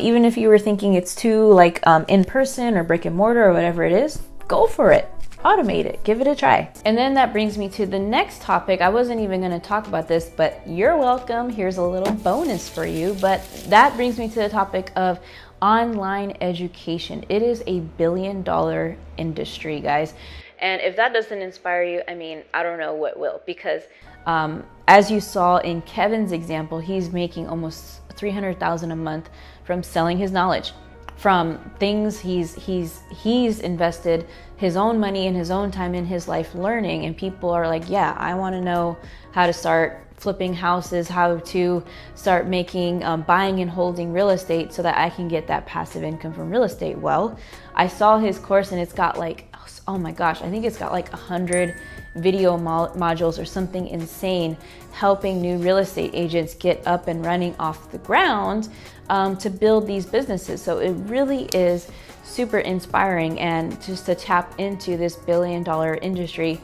even if you were thinking it's too in person or brick and mortar or whatever it is, go for it. Automate it, give it a try. And then that brings me to the next topic. I wasn't even going to talk about this, but you're welcome. Here's a little bonus for you. But that brings me to the topic of online education. It is a billion-dollar industry, guys. And if that doesn't inspire you, I don't know what will, because as you saw in Kevin's example, he's making almost $300,000 a month from selling his knowledge, from things he's invested his own money and his own time in his life learning. And people are like, yeah, I want to know how to start flipping houses, how to start making buying and holding real estate so that I can get that passive income from real estate. Well, I saw his course and it's got oh my gosh, I think it's got 100 video modules or something insane, helping new real estate agents get up and running off the ground to build these businesses. So it really is super inspiring, and just to tap into this billion-dollar industry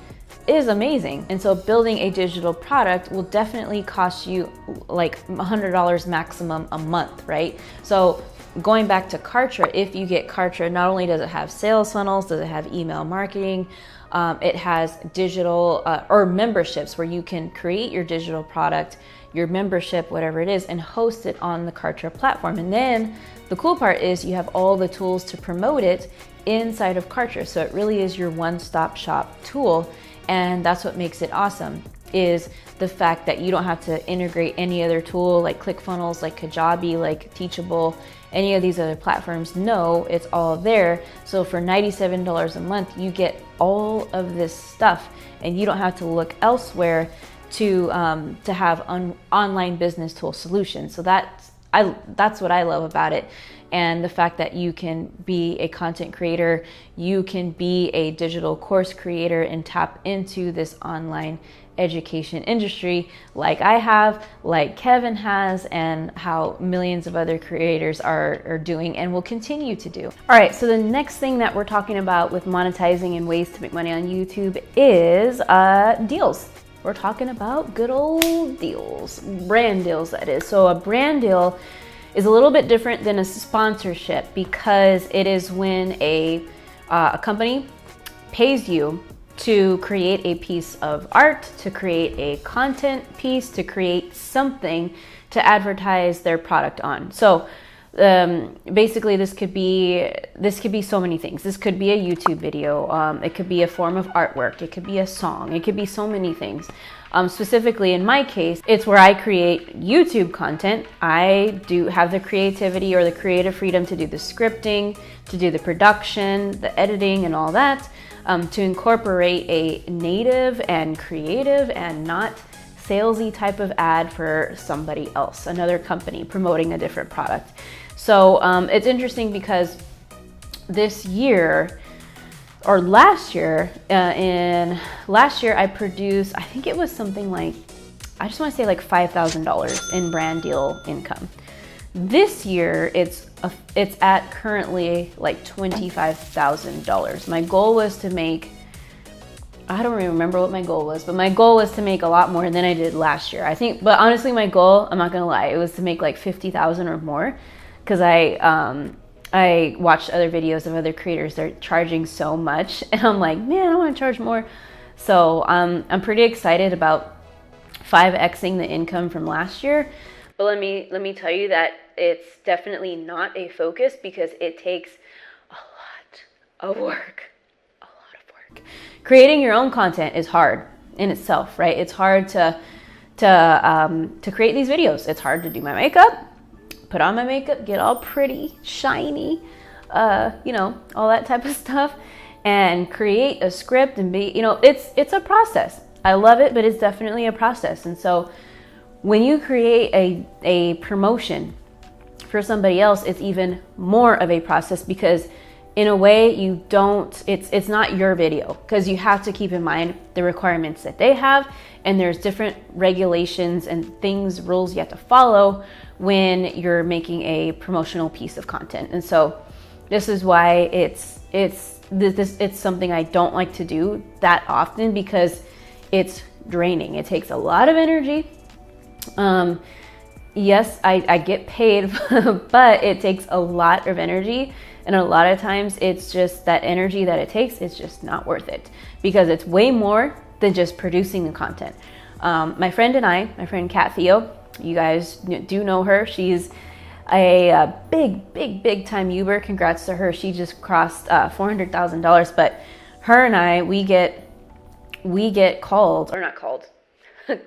is amazing. And so building a digital product will definitely cost you $100 maximum a month, right? So going back to KARTRA, if you get KARTRA, not only does it have sales funnels, does it have email marketing, it has digital or memberships where you can create your digital product, your membership, whatever it is, and host it on the KARTRA platform. And then the cool part is you have all the tools to promote it inside of KARTRA. So it really is your one-stop shop tool. And that's what makes it awesome, is the fact that you don't have to integrate any other tool like ClickFunnels, like Kajabi, like Teachable, any of these other platforms. No, it's all there. So for $97 a month, you get all of this stuff, and you don't have to look elsewhere to have online business tool solutions. So that's what I love about it. And the fact that you can be a content creator, you can be a digital course creator and tap into this online education industry like I have, like Kevin has, and how millions of other creators are doing and will continue to do. All right, so the next thing that we're talking about with monetizing and ways to make money on YouTube is deals. We're talking about good old deals, brand deals, that is. So a brand deal is a little bit different than a sponsorship, because it is when a company pays you to create a piece of art, to create a content piece, to create something to advertise their product on. So basically this could be so many things. This could be a YouTube video, it could be a form of artwork, it could be a song, it could be so many things. Specifically in my case, it's where I create YouTube content. I do have the creativity or the creative freedom to do the scripting, to do the production, the editing, and all that, to incorporate a native and creative and not salesy type of ad for somebody else, another company promoting a different product. So it's interesting because this year, or last year, I produced, I think it was something like, I just want to say $5,000 in brand deal income. This year, it's at currently $25,000. My goal was to make, I don't remember what my goal was, but my goal was to make a lot more than I did last year. I think, but honestly, my goal, I'm not gonna lie, it was to make $50,000 or more, because I watched other videos of other creators. They're charging so much, and I'm like, man, I want to charge more. So I'm pretty excited about 5xing the income from last year. But let me tell you that it's definitely not a focus, because it takes a lot of work. Creating your own content is hard in itself, right? It's hard to create these videos. It's hard to do my makeup. put on my makeup, get all pretty, shiny, you know, all that type of stuff, and create a script and be, you know, it's a process. I love it, but it's definitely a process. And so when you create a promotion for somebody else, it's even more of a process, because in a way you don't, it's not your video, because you have to keep in mind the requirements that they have, and there's different regulations and things, rules you have to follow when you're making a promotional piece of content. And so this is why it's something I don't like to do that often, because it's draining. It takes a lot of energy. Yes, I get paid, but it takes a lot of energy. And a lot of times it's just that energy that it takes, it's just not worth it, because it's way more than just producing the content. My friend Kat Theo, you guys do know her. She's a big time YouTuber. Congrats to her. She just crossed $400,000. But her and I, we get called, or not called,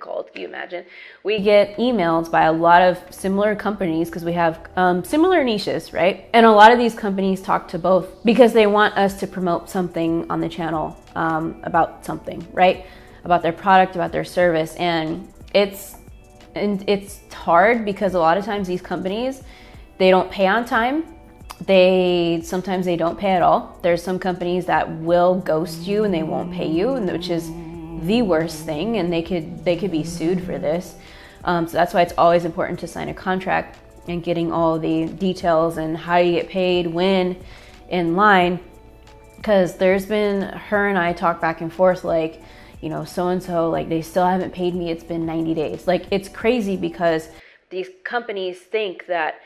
called, can you imagine? We get emailed by a lot of similar companies, because we have similar niches, right? And a lot of these companies talk to both, because they want us to promote something on the channel about something, right? About their product, about their service. And it's hard, because a lot of times these companies, they don't pay on time. Sometimes they don't pay at all. There's some companies that will ghost you and they won't pay you, and which is the worst thing, and they could be sued for this. So that's why it's always important to sign a contract and getting all the details and how you get paid, when, in line, because there's been, her and I talk back and forth, like, you know, so-and-so, like, they still haven't paid me, it's been 90 days. Like, it's crazy, because these companies think that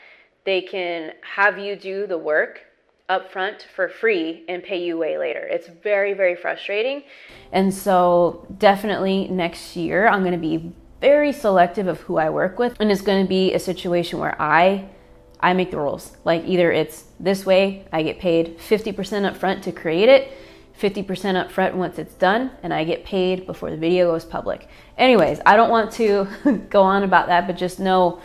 they can have you do the work upfront for free and pay you way later. It's very, very frustrating. And so definitely next year, I'm going to be very selective of who I work with. And it's going to be a situation where I make the rules. Like, either it's this way, I get paid 50% upfront to create it, 50% upfront once it's done, and I get paid before the video goes public. Anyways, I don't want to go on about that, but just know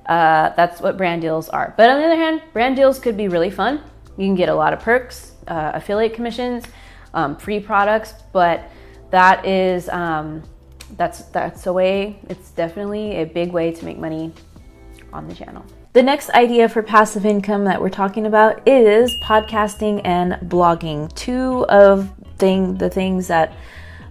that's what brand deals are. But on the other hand, brand deals could be really fun. You can get a lot of perks, affiliate commissions, free products, but that is, that's a way, it's definitely a big way to make money on the channel. The next idea for passive income that we're talking about is podcasting and blogging. Two of the things that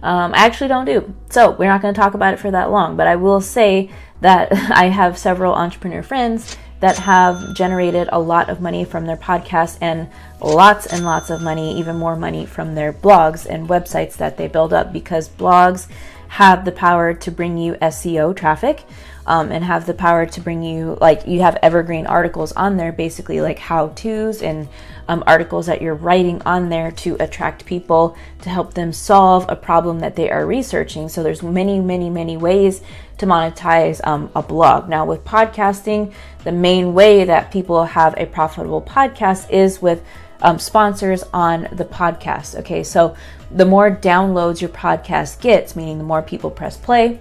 I actually don't do. So we're not going to talk about it for that long, but I will say that I have several entrepreneur friends that have generated a lot of money from their podcasts, and lots of money, even more money, from their blogs and websites that they build up, because blogs have the power to bring you SEO traffic, and have the power to bring you, like, you have evergreen articles on there, basically like how-tos and articles that you're writing on there to attract people, to help them solve a problem that they are researching. So there's many ways to monetize a blog. Now with podcasting, the main way that people have a profitable podcast is with sponsors on the podcast. Okay, so the more downloads your podcast gets, meaning the more people press play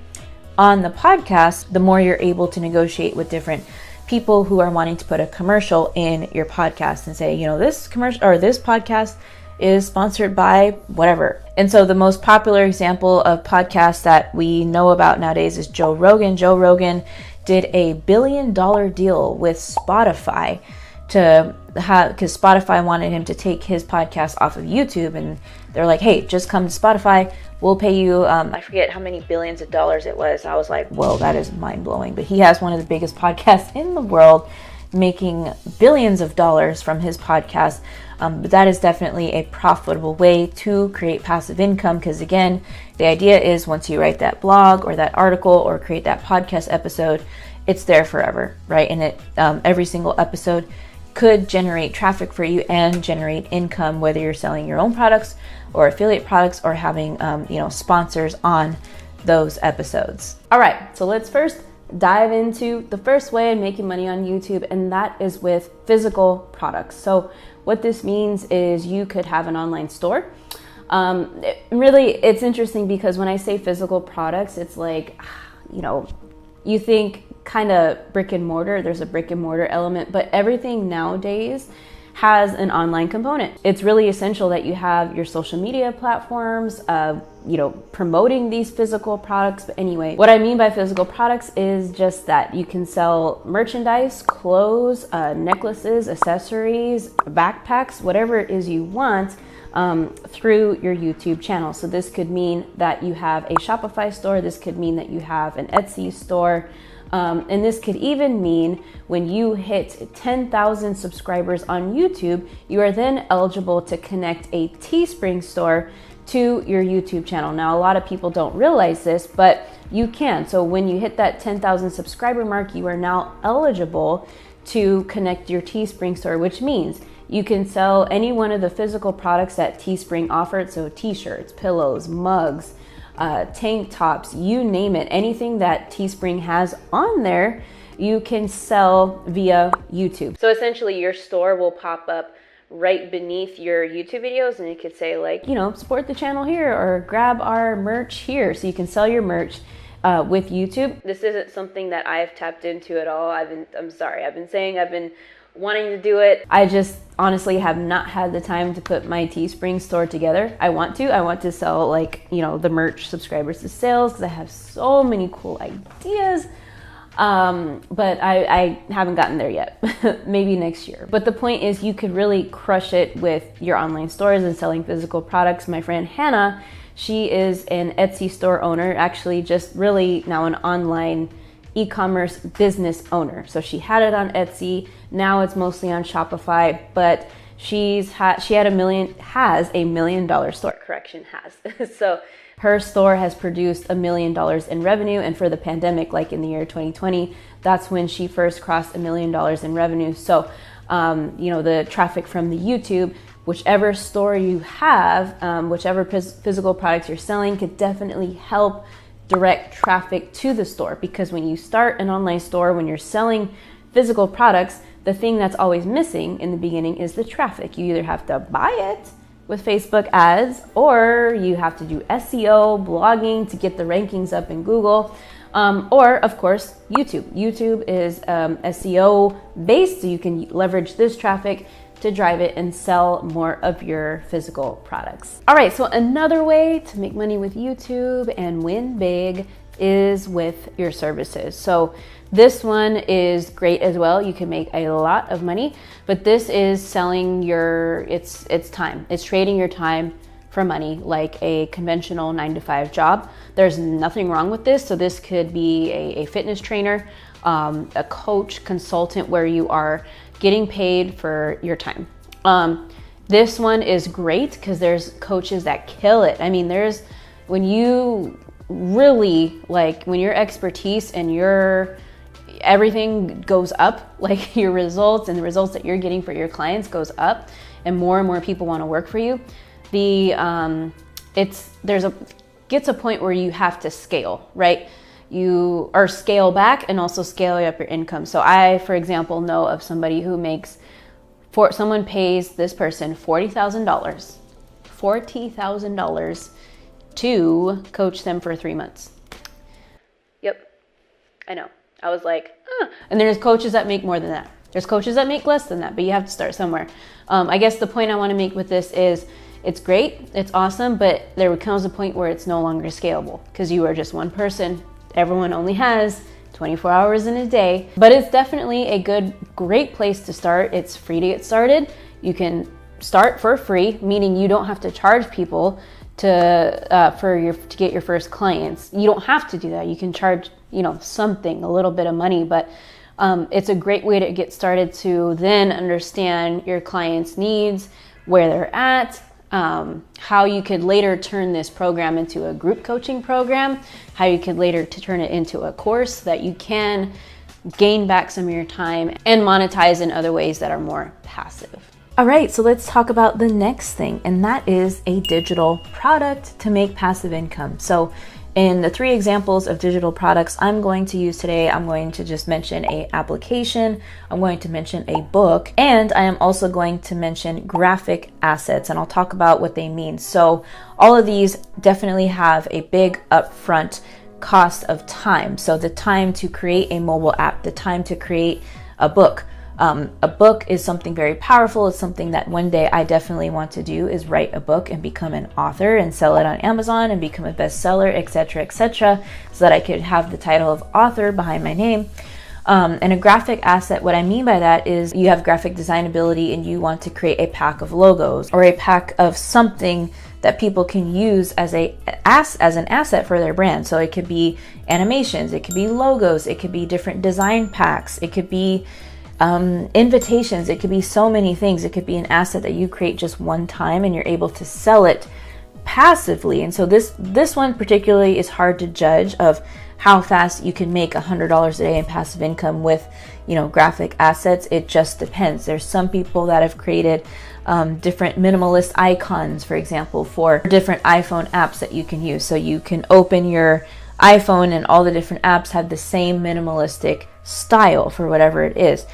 on the podcast, the more you're able to negotiate with different people who are wanting to put a commercial in your podcast and say, you know, this commercial or this podcast is sponsored by whatever. And so the most popular example of podcasts that we know about nowadays is Joe Rogan. Joe Rogan did a $1 billion deal with Spotify because Spotify wanted him to take his podcast off of YouTube, and they're like, hey, just come to Spotify, we'll pay you, I forget how many billions of dollars it was. I was like, whoa, that is mind-blowing. But he has one of the biggest podcasts in the world, making billions of dollars from his podcast. But that is definitely a profitable way to create passive income, because again, the idea is once you write that blog or that article or create that podcast episode, it's there forever, right? And it every single episode could generate traffic for you and generate income, whether you're selling your own products or affiliate products or having sponsors on those episodes. All right, so let's first dive into the first way of making money on YouTube, and that is with physical products. So what this means is you could have an online store. It's interesting because when I say physical products, it's like, you think kind of brick and mortar. There's a brick and mortar element, but everything nowadays has an online component. It's really essential that you have your social media platforms, promoting these physical products. But anyway, what I mean by physical products is just that you can sell merchandise, clothes, necklaces, accessories, backpacks, whatever it is you want, through your YouTube channel. So this could mean that you have a Shopify store. This could mean that you have an Etsy store. And this could even mean when you hit 10,000 subscribers on YouTube, you are then eligible to connect a Teespring store to your YouTube channel. Now, a lot of people don't realize this, but you can. So when you hit that 10,000 subscriber mark, you are now eligible to connect your Teespring store, which means you can sell any one of the physical products that Teespring offered. So t-shirts, pillows, mugs, tank tops, you name it, anything that Teespring has on there, you can sell via YouTube. So essentially your store will pop up right beneath your YouTube videos, and you could say like, support the channel here or grab our merch here. So you can sell your merch with YouTube. This isn't something that I've tapped into at all. I've been wanting to do it. I just honestly have not had the time to put my Teespring store together. I want to sell the merch subscribers to sales because I have so many cool ideas. But I haven't gotten there yet. Maybe next year. But the point is you could really crush it with your online stores and selling physical products. My friend Hannah, she is an Etsy store owner, actually just really now an online e-commerce business owner. So she had it on Etsy. Now it's mostly on Shopify, but has a $1 million store. So her store has produced $1 million in revenue. And for the pandemic, like in the year 2020, that's when she first crossed $1 million in revenue. So, the traffic from the YouTube, whichever store you have, whichever physical products you're selling could definitely help direct traffic to the store. Because when you start an online store, when you're selling physical products, the thing that's always missing in the beginning is the traffic. You either have to buy it with Facebook ads, or you have to do SEO, blogging to get the rankings up in Google, or of course, YouTube. YouTube is SEO based, so you can leverage this traffic to drive it and sell more of your physical products. All right, so another way to make money with YouTube and win big is with your services. So this one is great as well. You can make a lot of money, but this is selling it's time. It's trading your time for money like a conventional 9-to-5 job. There's nothing wrong with this. So this could be a fitness trainer, a coach, consultant, where you are getting paid for your time. This one is great because there's coaches that kill it. I mean, when you really when your expertise and everything goes up, like your results and the results that you're getting for your clients goes up, and more people want to work for you. Gets a point where you have to scale, right? Scale back and also scale up your income. So I, for example, know of somebody who someone pays this person $40,000 to coach them for 3 months. Yep, I know. I was like, And there's coaches that make more than that. There's coaches that make less than that, but you have to start somewhere. I guess the point I want to make with this is it's great, it's awesome, but there comes a point where it's no longer scalable because you are just one person. Everyone only has 24 hours in a day, but it's definitely a great place to start. It's free to get started. You can start for free, meaning you don't have to charge people to get your first clients. You don't have to do that. You can charge, a little bit of money, but it's a great way to get started to then understand your clients' needs, where they're at, how you could later turn this program into a group coaching program, how you could later turn it into a course so that you can gain back some of your time and monetize in other ways that are more passive. All right, so let's talk about the next thing, and that is a digital product to make passive income. So in the 3 examples of digital products I'm going to use today, I'm going to just mention an application, I'm going to mention a book, and I am also going to mention graphic assets, and I'll talk about what they mean. So all of these definitely have a big upfront cost of time. So the time to create a mobile app, the time to create a book. A book is something very powerful. It's something that one day I definitely want to do, is write a book and become an author and sell it on Amazon and become a bestseller, etc., so that I could have the title of author behind my name. And a graphic asset, what I mean by that is you have graphic design ability and you want to create a pack of logos or a pack of something that people can use as an asset for their brand. So it could be animations, it could be logos, it could be different design packs, it could be invitations, it could be so many things. It could be an asset that you create just one time and you're able to sell it passively. And so this one particularly is hard to judge of how fast you can make $100 a day in passive income with, graphic assets. It just depends. There's some people that have created different minimalist icons, for example, for different iPhone apps that you can use. So you can open your iPhone and all the different apps have the same minimalistic style for whatever it is.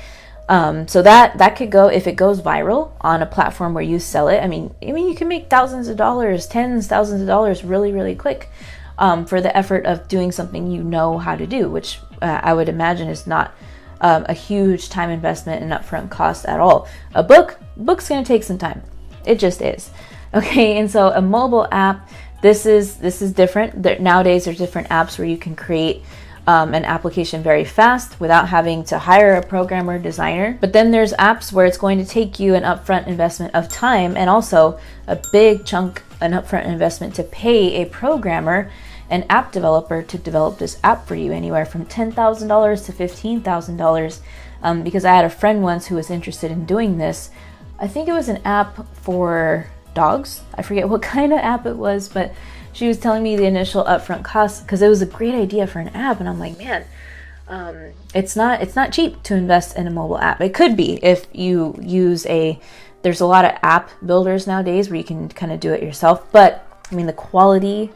So that could go, if it goes viral on a platform where you sell it. I mean, you can make thousands of dollars, tens, thousands of dollars really, really quick for the effort of doing something you know how to do, which I would imagine is not a huge time investment and upfront cost at all. A book's going to take some time. It just is. Okay, and so a mobile app, this is different. Nowadays, there's different apps where you can create an application very fast without having to hire a programmer, designer. But then there's apps where it's going to take you an upfront investment of time and also a big chunk, an upfront investment to pay a programmer, an app developer to develop this app for you, anywhere from $10,000 to $15,000. Because I had a friend once who was interested in doing this. I think it was an app for dogs. I forget what kind of app it was, but she was telling me the initial upfront cost because it was a great idea for an app, and I'm like, man, it's not cheap to invest in a mobile app. It could be if you use there's a lot of app builders nowadays where you can kind of do it yourself, but the quality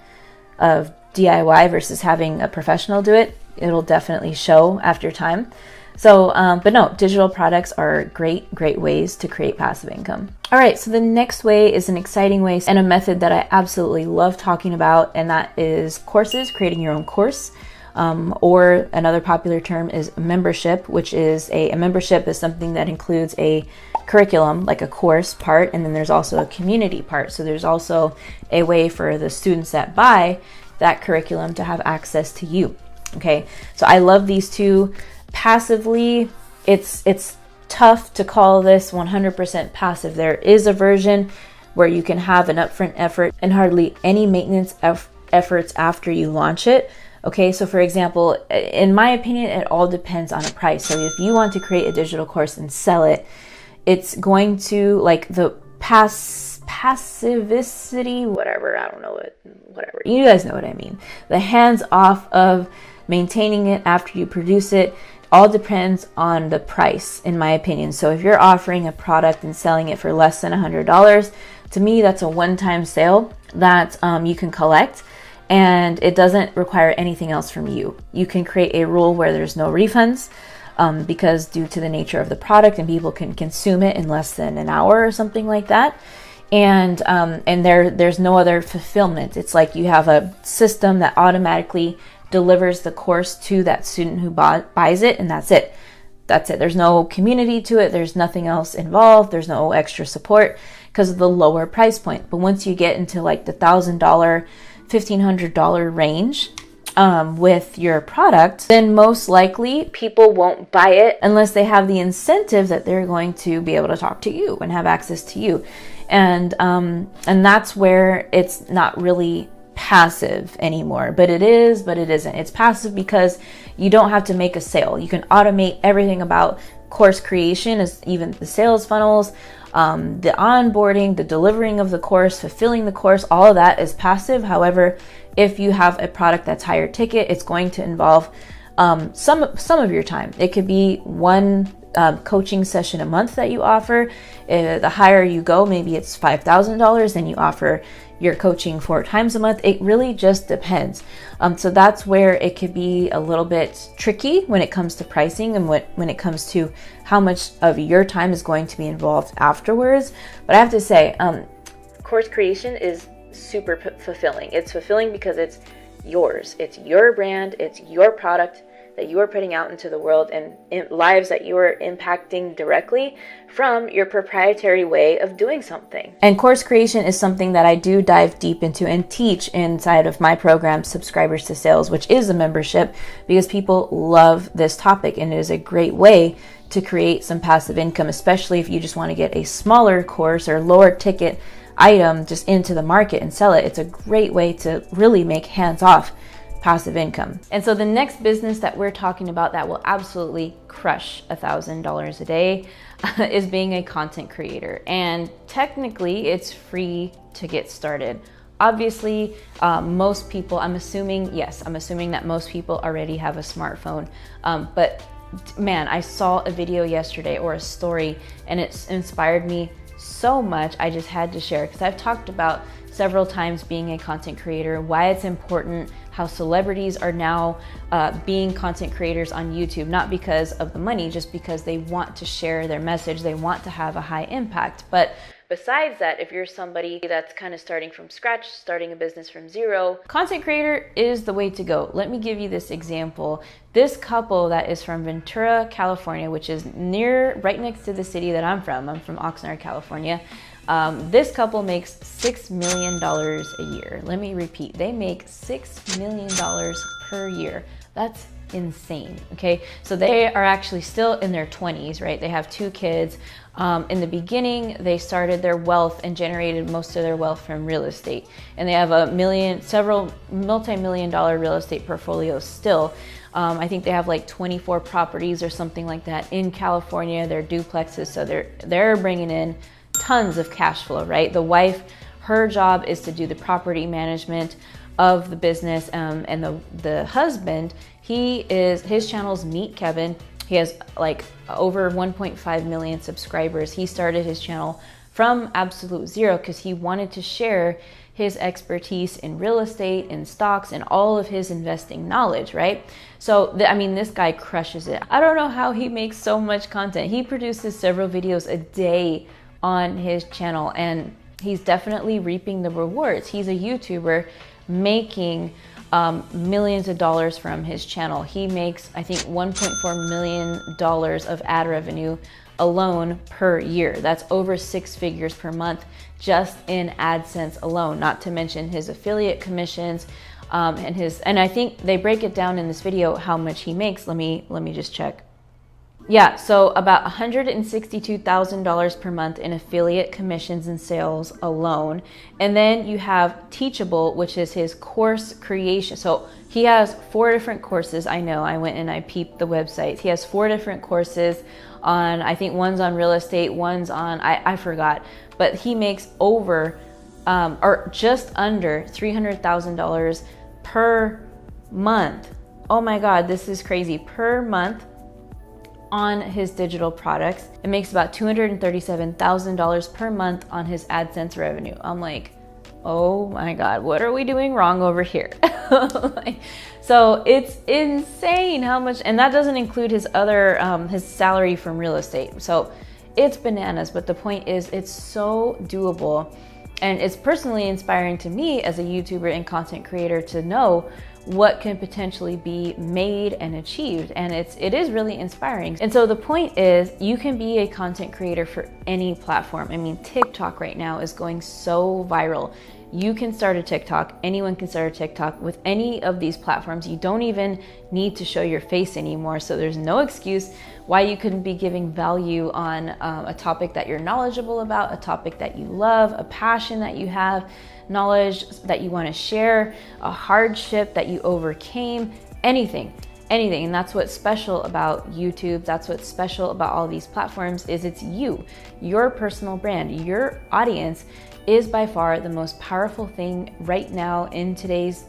of DIY versus having a professional do it, it'll definitely show after time. So, but no, digital products are great ways to create passive income. All right, so the next way is an exciting way and a method that I absolutely love talking about, and that is courses, creating your own course. Or another popular term is membership, which is a membership is something that includes a curriculum, like a course part, and then there's also a community part. So there's also a way for the students that buy that curriculum to have access to you. Okay, so I love these two. Passively, it's tough to call this 100% passive. There is a version where you can have an upfront effort and hardly any maintenance efforts after you launch it. Okay, so for example, in my opinion, it all depends on a price. So if you want to create a digital course and sell it, it's going to, like, the passivity, whatever, I don't know it, whatever. You guys know what I mean. The hands off of maintaining it after you produce it all depends on the price, in my opinion. So if you're offering a product and selling it for less than $100, to me, that's a one-time sale that you can collect, and it doesn't require anything else from you. You can create a rule where there's no refunds because due to the nature of the product, and people can consume it in less than an hour or something like that. And there's no other fulfillment. It's like you have a system that automatically delivers the course to that student who buys it, and that's it. There's no community to it. There's nothing else involved. There's no extra support because of the lower price point. But once you get into like the $1,000, $1,500 range with your product, then most likely people won't buy it unless they have the incentive that they're going to be able to talk to you and have access to you. And that's where it's not really passive anymore, but it is, but it isn't. It's passive because you don't have to make a sale. You can automate everything about course creation, as even the sales funnels, the onboarding, the delivering of the course, fulfilling the course, all of that is passive. However, if you have a product that's higher ticket, it's going to involve some of your time. It could be one coaching session a month that you offer. The higher you go, maybe it's $5,000, then you offer your coaching 4 times a month. It really just depends. So that's where it could be a little bit tricky when it comes to pricing and when it comes to how much of your time is going to be involved afterwards. But I have to say, course creation is super fulfilling. It's fulfilling because it's yours. It's your brand, it's your product that you are putting out into the world, and in lives that you are impacting directly from your proprietary way of doing something. And course creation is something that I do dive deep into and teach inside of my program, Subscribers to Sales, which is a membership, because people love this topic, and it is a great way to create some passive income, especially if you just want to get a smaller course or lower ticket item just into the market and sell it. It's a great way to really make hands-off passive income. And so the next business that we're talking about that will absolutely crush $1,000 a day is being a content creator. And technically it's free to get started. Obviously, most people, I'm assuming that most people already have a smartphone. But man, I saw a video yesterday or a story, and it's inspired me so much. I just had to share, because I've talked about several times being a content creator, why it's important, how celebrities are now being content creators on YouTube, not because of the money, just because they want to share their message, they want to have a high impact. But besides that, if you're somebody that's kind of starting from scratch, starting a business from zero, content creator is the way to go. Let me give you this example. This couple that is from Ventura, California, which is right next to the city that I'm from. I'm from Oxnard, California. This couple makes $6 million a year. Let me repeat, they make $6 million per year. That's insane, okay? So they are actually still in their 20s, right? They have 2 kids. In the beginning, they started their wealth and generated most of their wealth from real estate. And they have several multi-million-dollar real estate portfolios still. I think they have like 24 properties or something like that in California. They're duplexes, so they're bringing in tons of cash flow, right? The wife, her job is to do the property management of the business, and the husband, his channel's Meet Kevin. He has like over 1.5 million subscribers. He started his channel from absolute zero because he wanted to share his expertise in real estate, in stocks, and all of his investing knowledge, right? So, this guy crushes it. I don't know how he makes so much content. He produces several videos a day on his channel, and he's definitely reaping the rewards. He's a YouTuber making millions of dollars from his channel. He makes, I think, $1.4 million of ad revenue alone per year. That's over 6 figures per month just in AdSense alone, not to mention his affiliate commissions, and I think they break it down in this video how much he makes. Let me just check. Yeah, so about $162,000 per month in affiliate commissions and sales alone. And then you have Teachable, which is his course creation. So he has 4 different courses. I know, I went and I peeped the website. He has 4 different courses on, I think one's on real estate, one's on, I forgot. But he makes over, or just under $300,000 per month. Oh my God, this is crazy. Per month on his digital products. It makes about $237,000 per month on his AdSense revenue. I'm like, oh my God, what are we doing wrong over here? So it's insane how much, and that doesn't include his other, his salary from real estate. So it's bananas, but the point is it's so doable. And it's personally inspiring to me as a YouTuber and content creator to know what can potentially be made and achieved, and it is really inspiring. And so the point is, you can be a content creator for any platform. I mean, TikTok right now is going so viral. You can start a TikTok, anyone can start a TikTok with any of these platforms. You don't even need to show your face anymore, so there's no excuse why you couldn't be giving value on a topic that you're knowledgeable about, a topic that you love, a passion that you have, knowledge that you want to share, a hardship that you overcame, anything. And that's what's special about YouTube. That's what's special about all these platforms, is it's you, your personal brand. Your audience is by far the most powerful thing right now in today's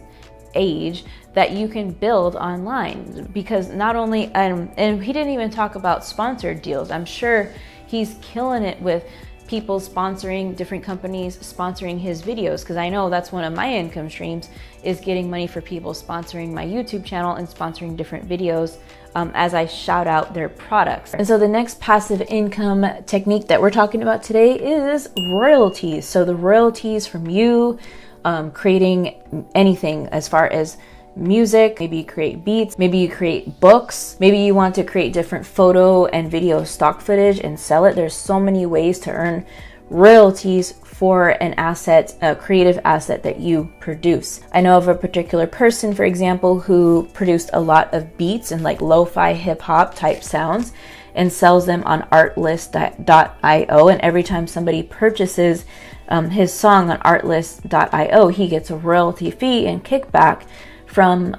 age that you can build online. Because not only, and he didn't even talk about sponsored deals. I'm sure he's killing it with people sponsoring, different companies sponsoring his videos, because I know that's one of my income streams, is getting money for people sponsoring my YouTube channel and sponsoring different videos as I shout out their products. And so the next passive income technique that we're talking about today is royalties. So the royalties from you creating anything as far as music. Maybe you create beats, maybe you create books, maybe you want to create different photo and video stock footage and sell it. There's so many ways to earn royalties for an asset, a creative asset that you produce. I know of a particular person, for example, who produced a lot of beats and like lo-fi hip hop type sounds and sells them on artlist.io, and every time somebody purchases his song on artlist.io, he gets a royalty fee and kickback from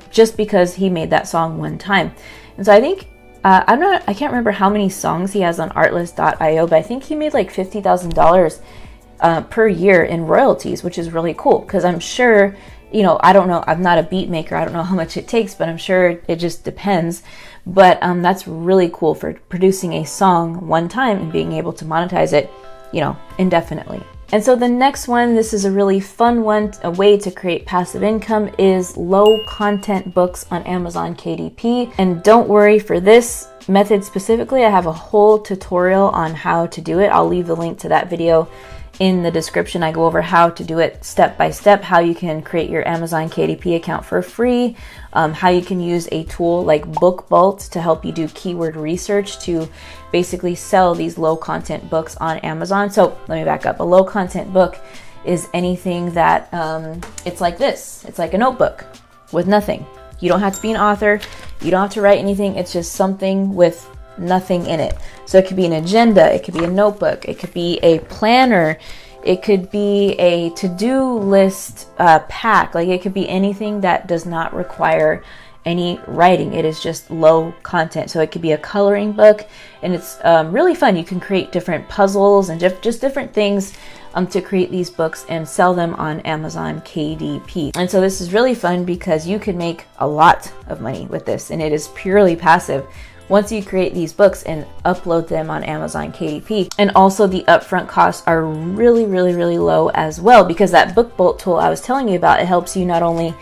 just because he made that song one time. And so I think I can't remember how many songs he has on artlist.io, but I think he made like $50,000 per year in royalties, which is really cool, because I'm sure, you know, I don't know, I'm not a beat maker, I don't know how much it takes, but I'm sure it just depends. But that's really cool for producing a song one time and being able to monetize it, you know, indefinitely. And so the next one, this is a really fun one, a way to create passive income, is low content books on Amazon KDP. And don't worry, for this method specifically, I have a whole tutorial on how to do it. I'll leave the link to that video in the description. I go over how to do it step by step, how you can create your Amazon KDP account for free, how you can use a tool like BookBalt to help you do keyword research to basically sell these low content books on Amazon. So let me back up. A low content book is anything that it's like this. It's like a notebook with nothing. You don't have to be an author. You don't have to write anything. It's just something with nothing in it. So it could be an agenda, it could be a notebook, it could be a planner, it could be a to-do list pack. Like, it could be anything that does not require any writing. It is just low content. So it could be a coloring book, and it's really fun. You can create different puzzles and just different things to create these books and sell them on Amazon KDP. And so this is really fun because you can make a lot of money with this, and it is purely passive once you create these books and upload them on Amazon KDP. And also the upfront costs are really, really, really low as well, because that BookBalt tool I was telling you about, it helps you not only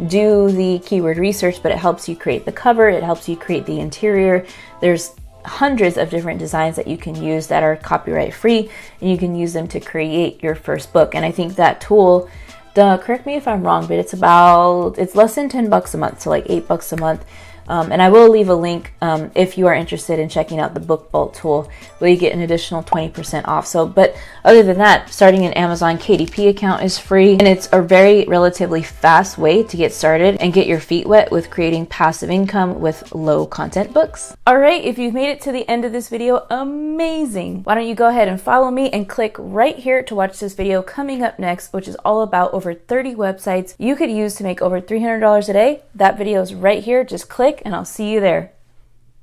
do the keyword research, but it helps you create the cover, it helps you create the interior. There's hundreds of different designs that you can use that are copyright free, and you can use them to create your first book. And I think that tool, correct me if I'm wrong, but it's less than $10 a month, so like $8 a month. And I will leave a link if you are interested in checking out the BookBalt tool, where you get an additional 20% off. So, but other than that, starting an Amazon KDP account is free, and it's a very relatively fast way to get started and get your feet wet with creating passive income with low content books. All right, if you've made it to the end of this video, amazing. Why don't you go ahead and follow me and click right here to watch this video coming up next, which is all about over 30 websites you could use to make over $300 a day. That video is right here. Just click and I'll see you there.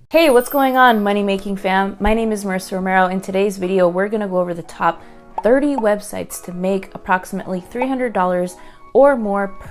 Hey, what's going on, money making fam? My name is Marissa Romero. In today's video, we're gonna go over the top 30 websites to make approximately $300 or more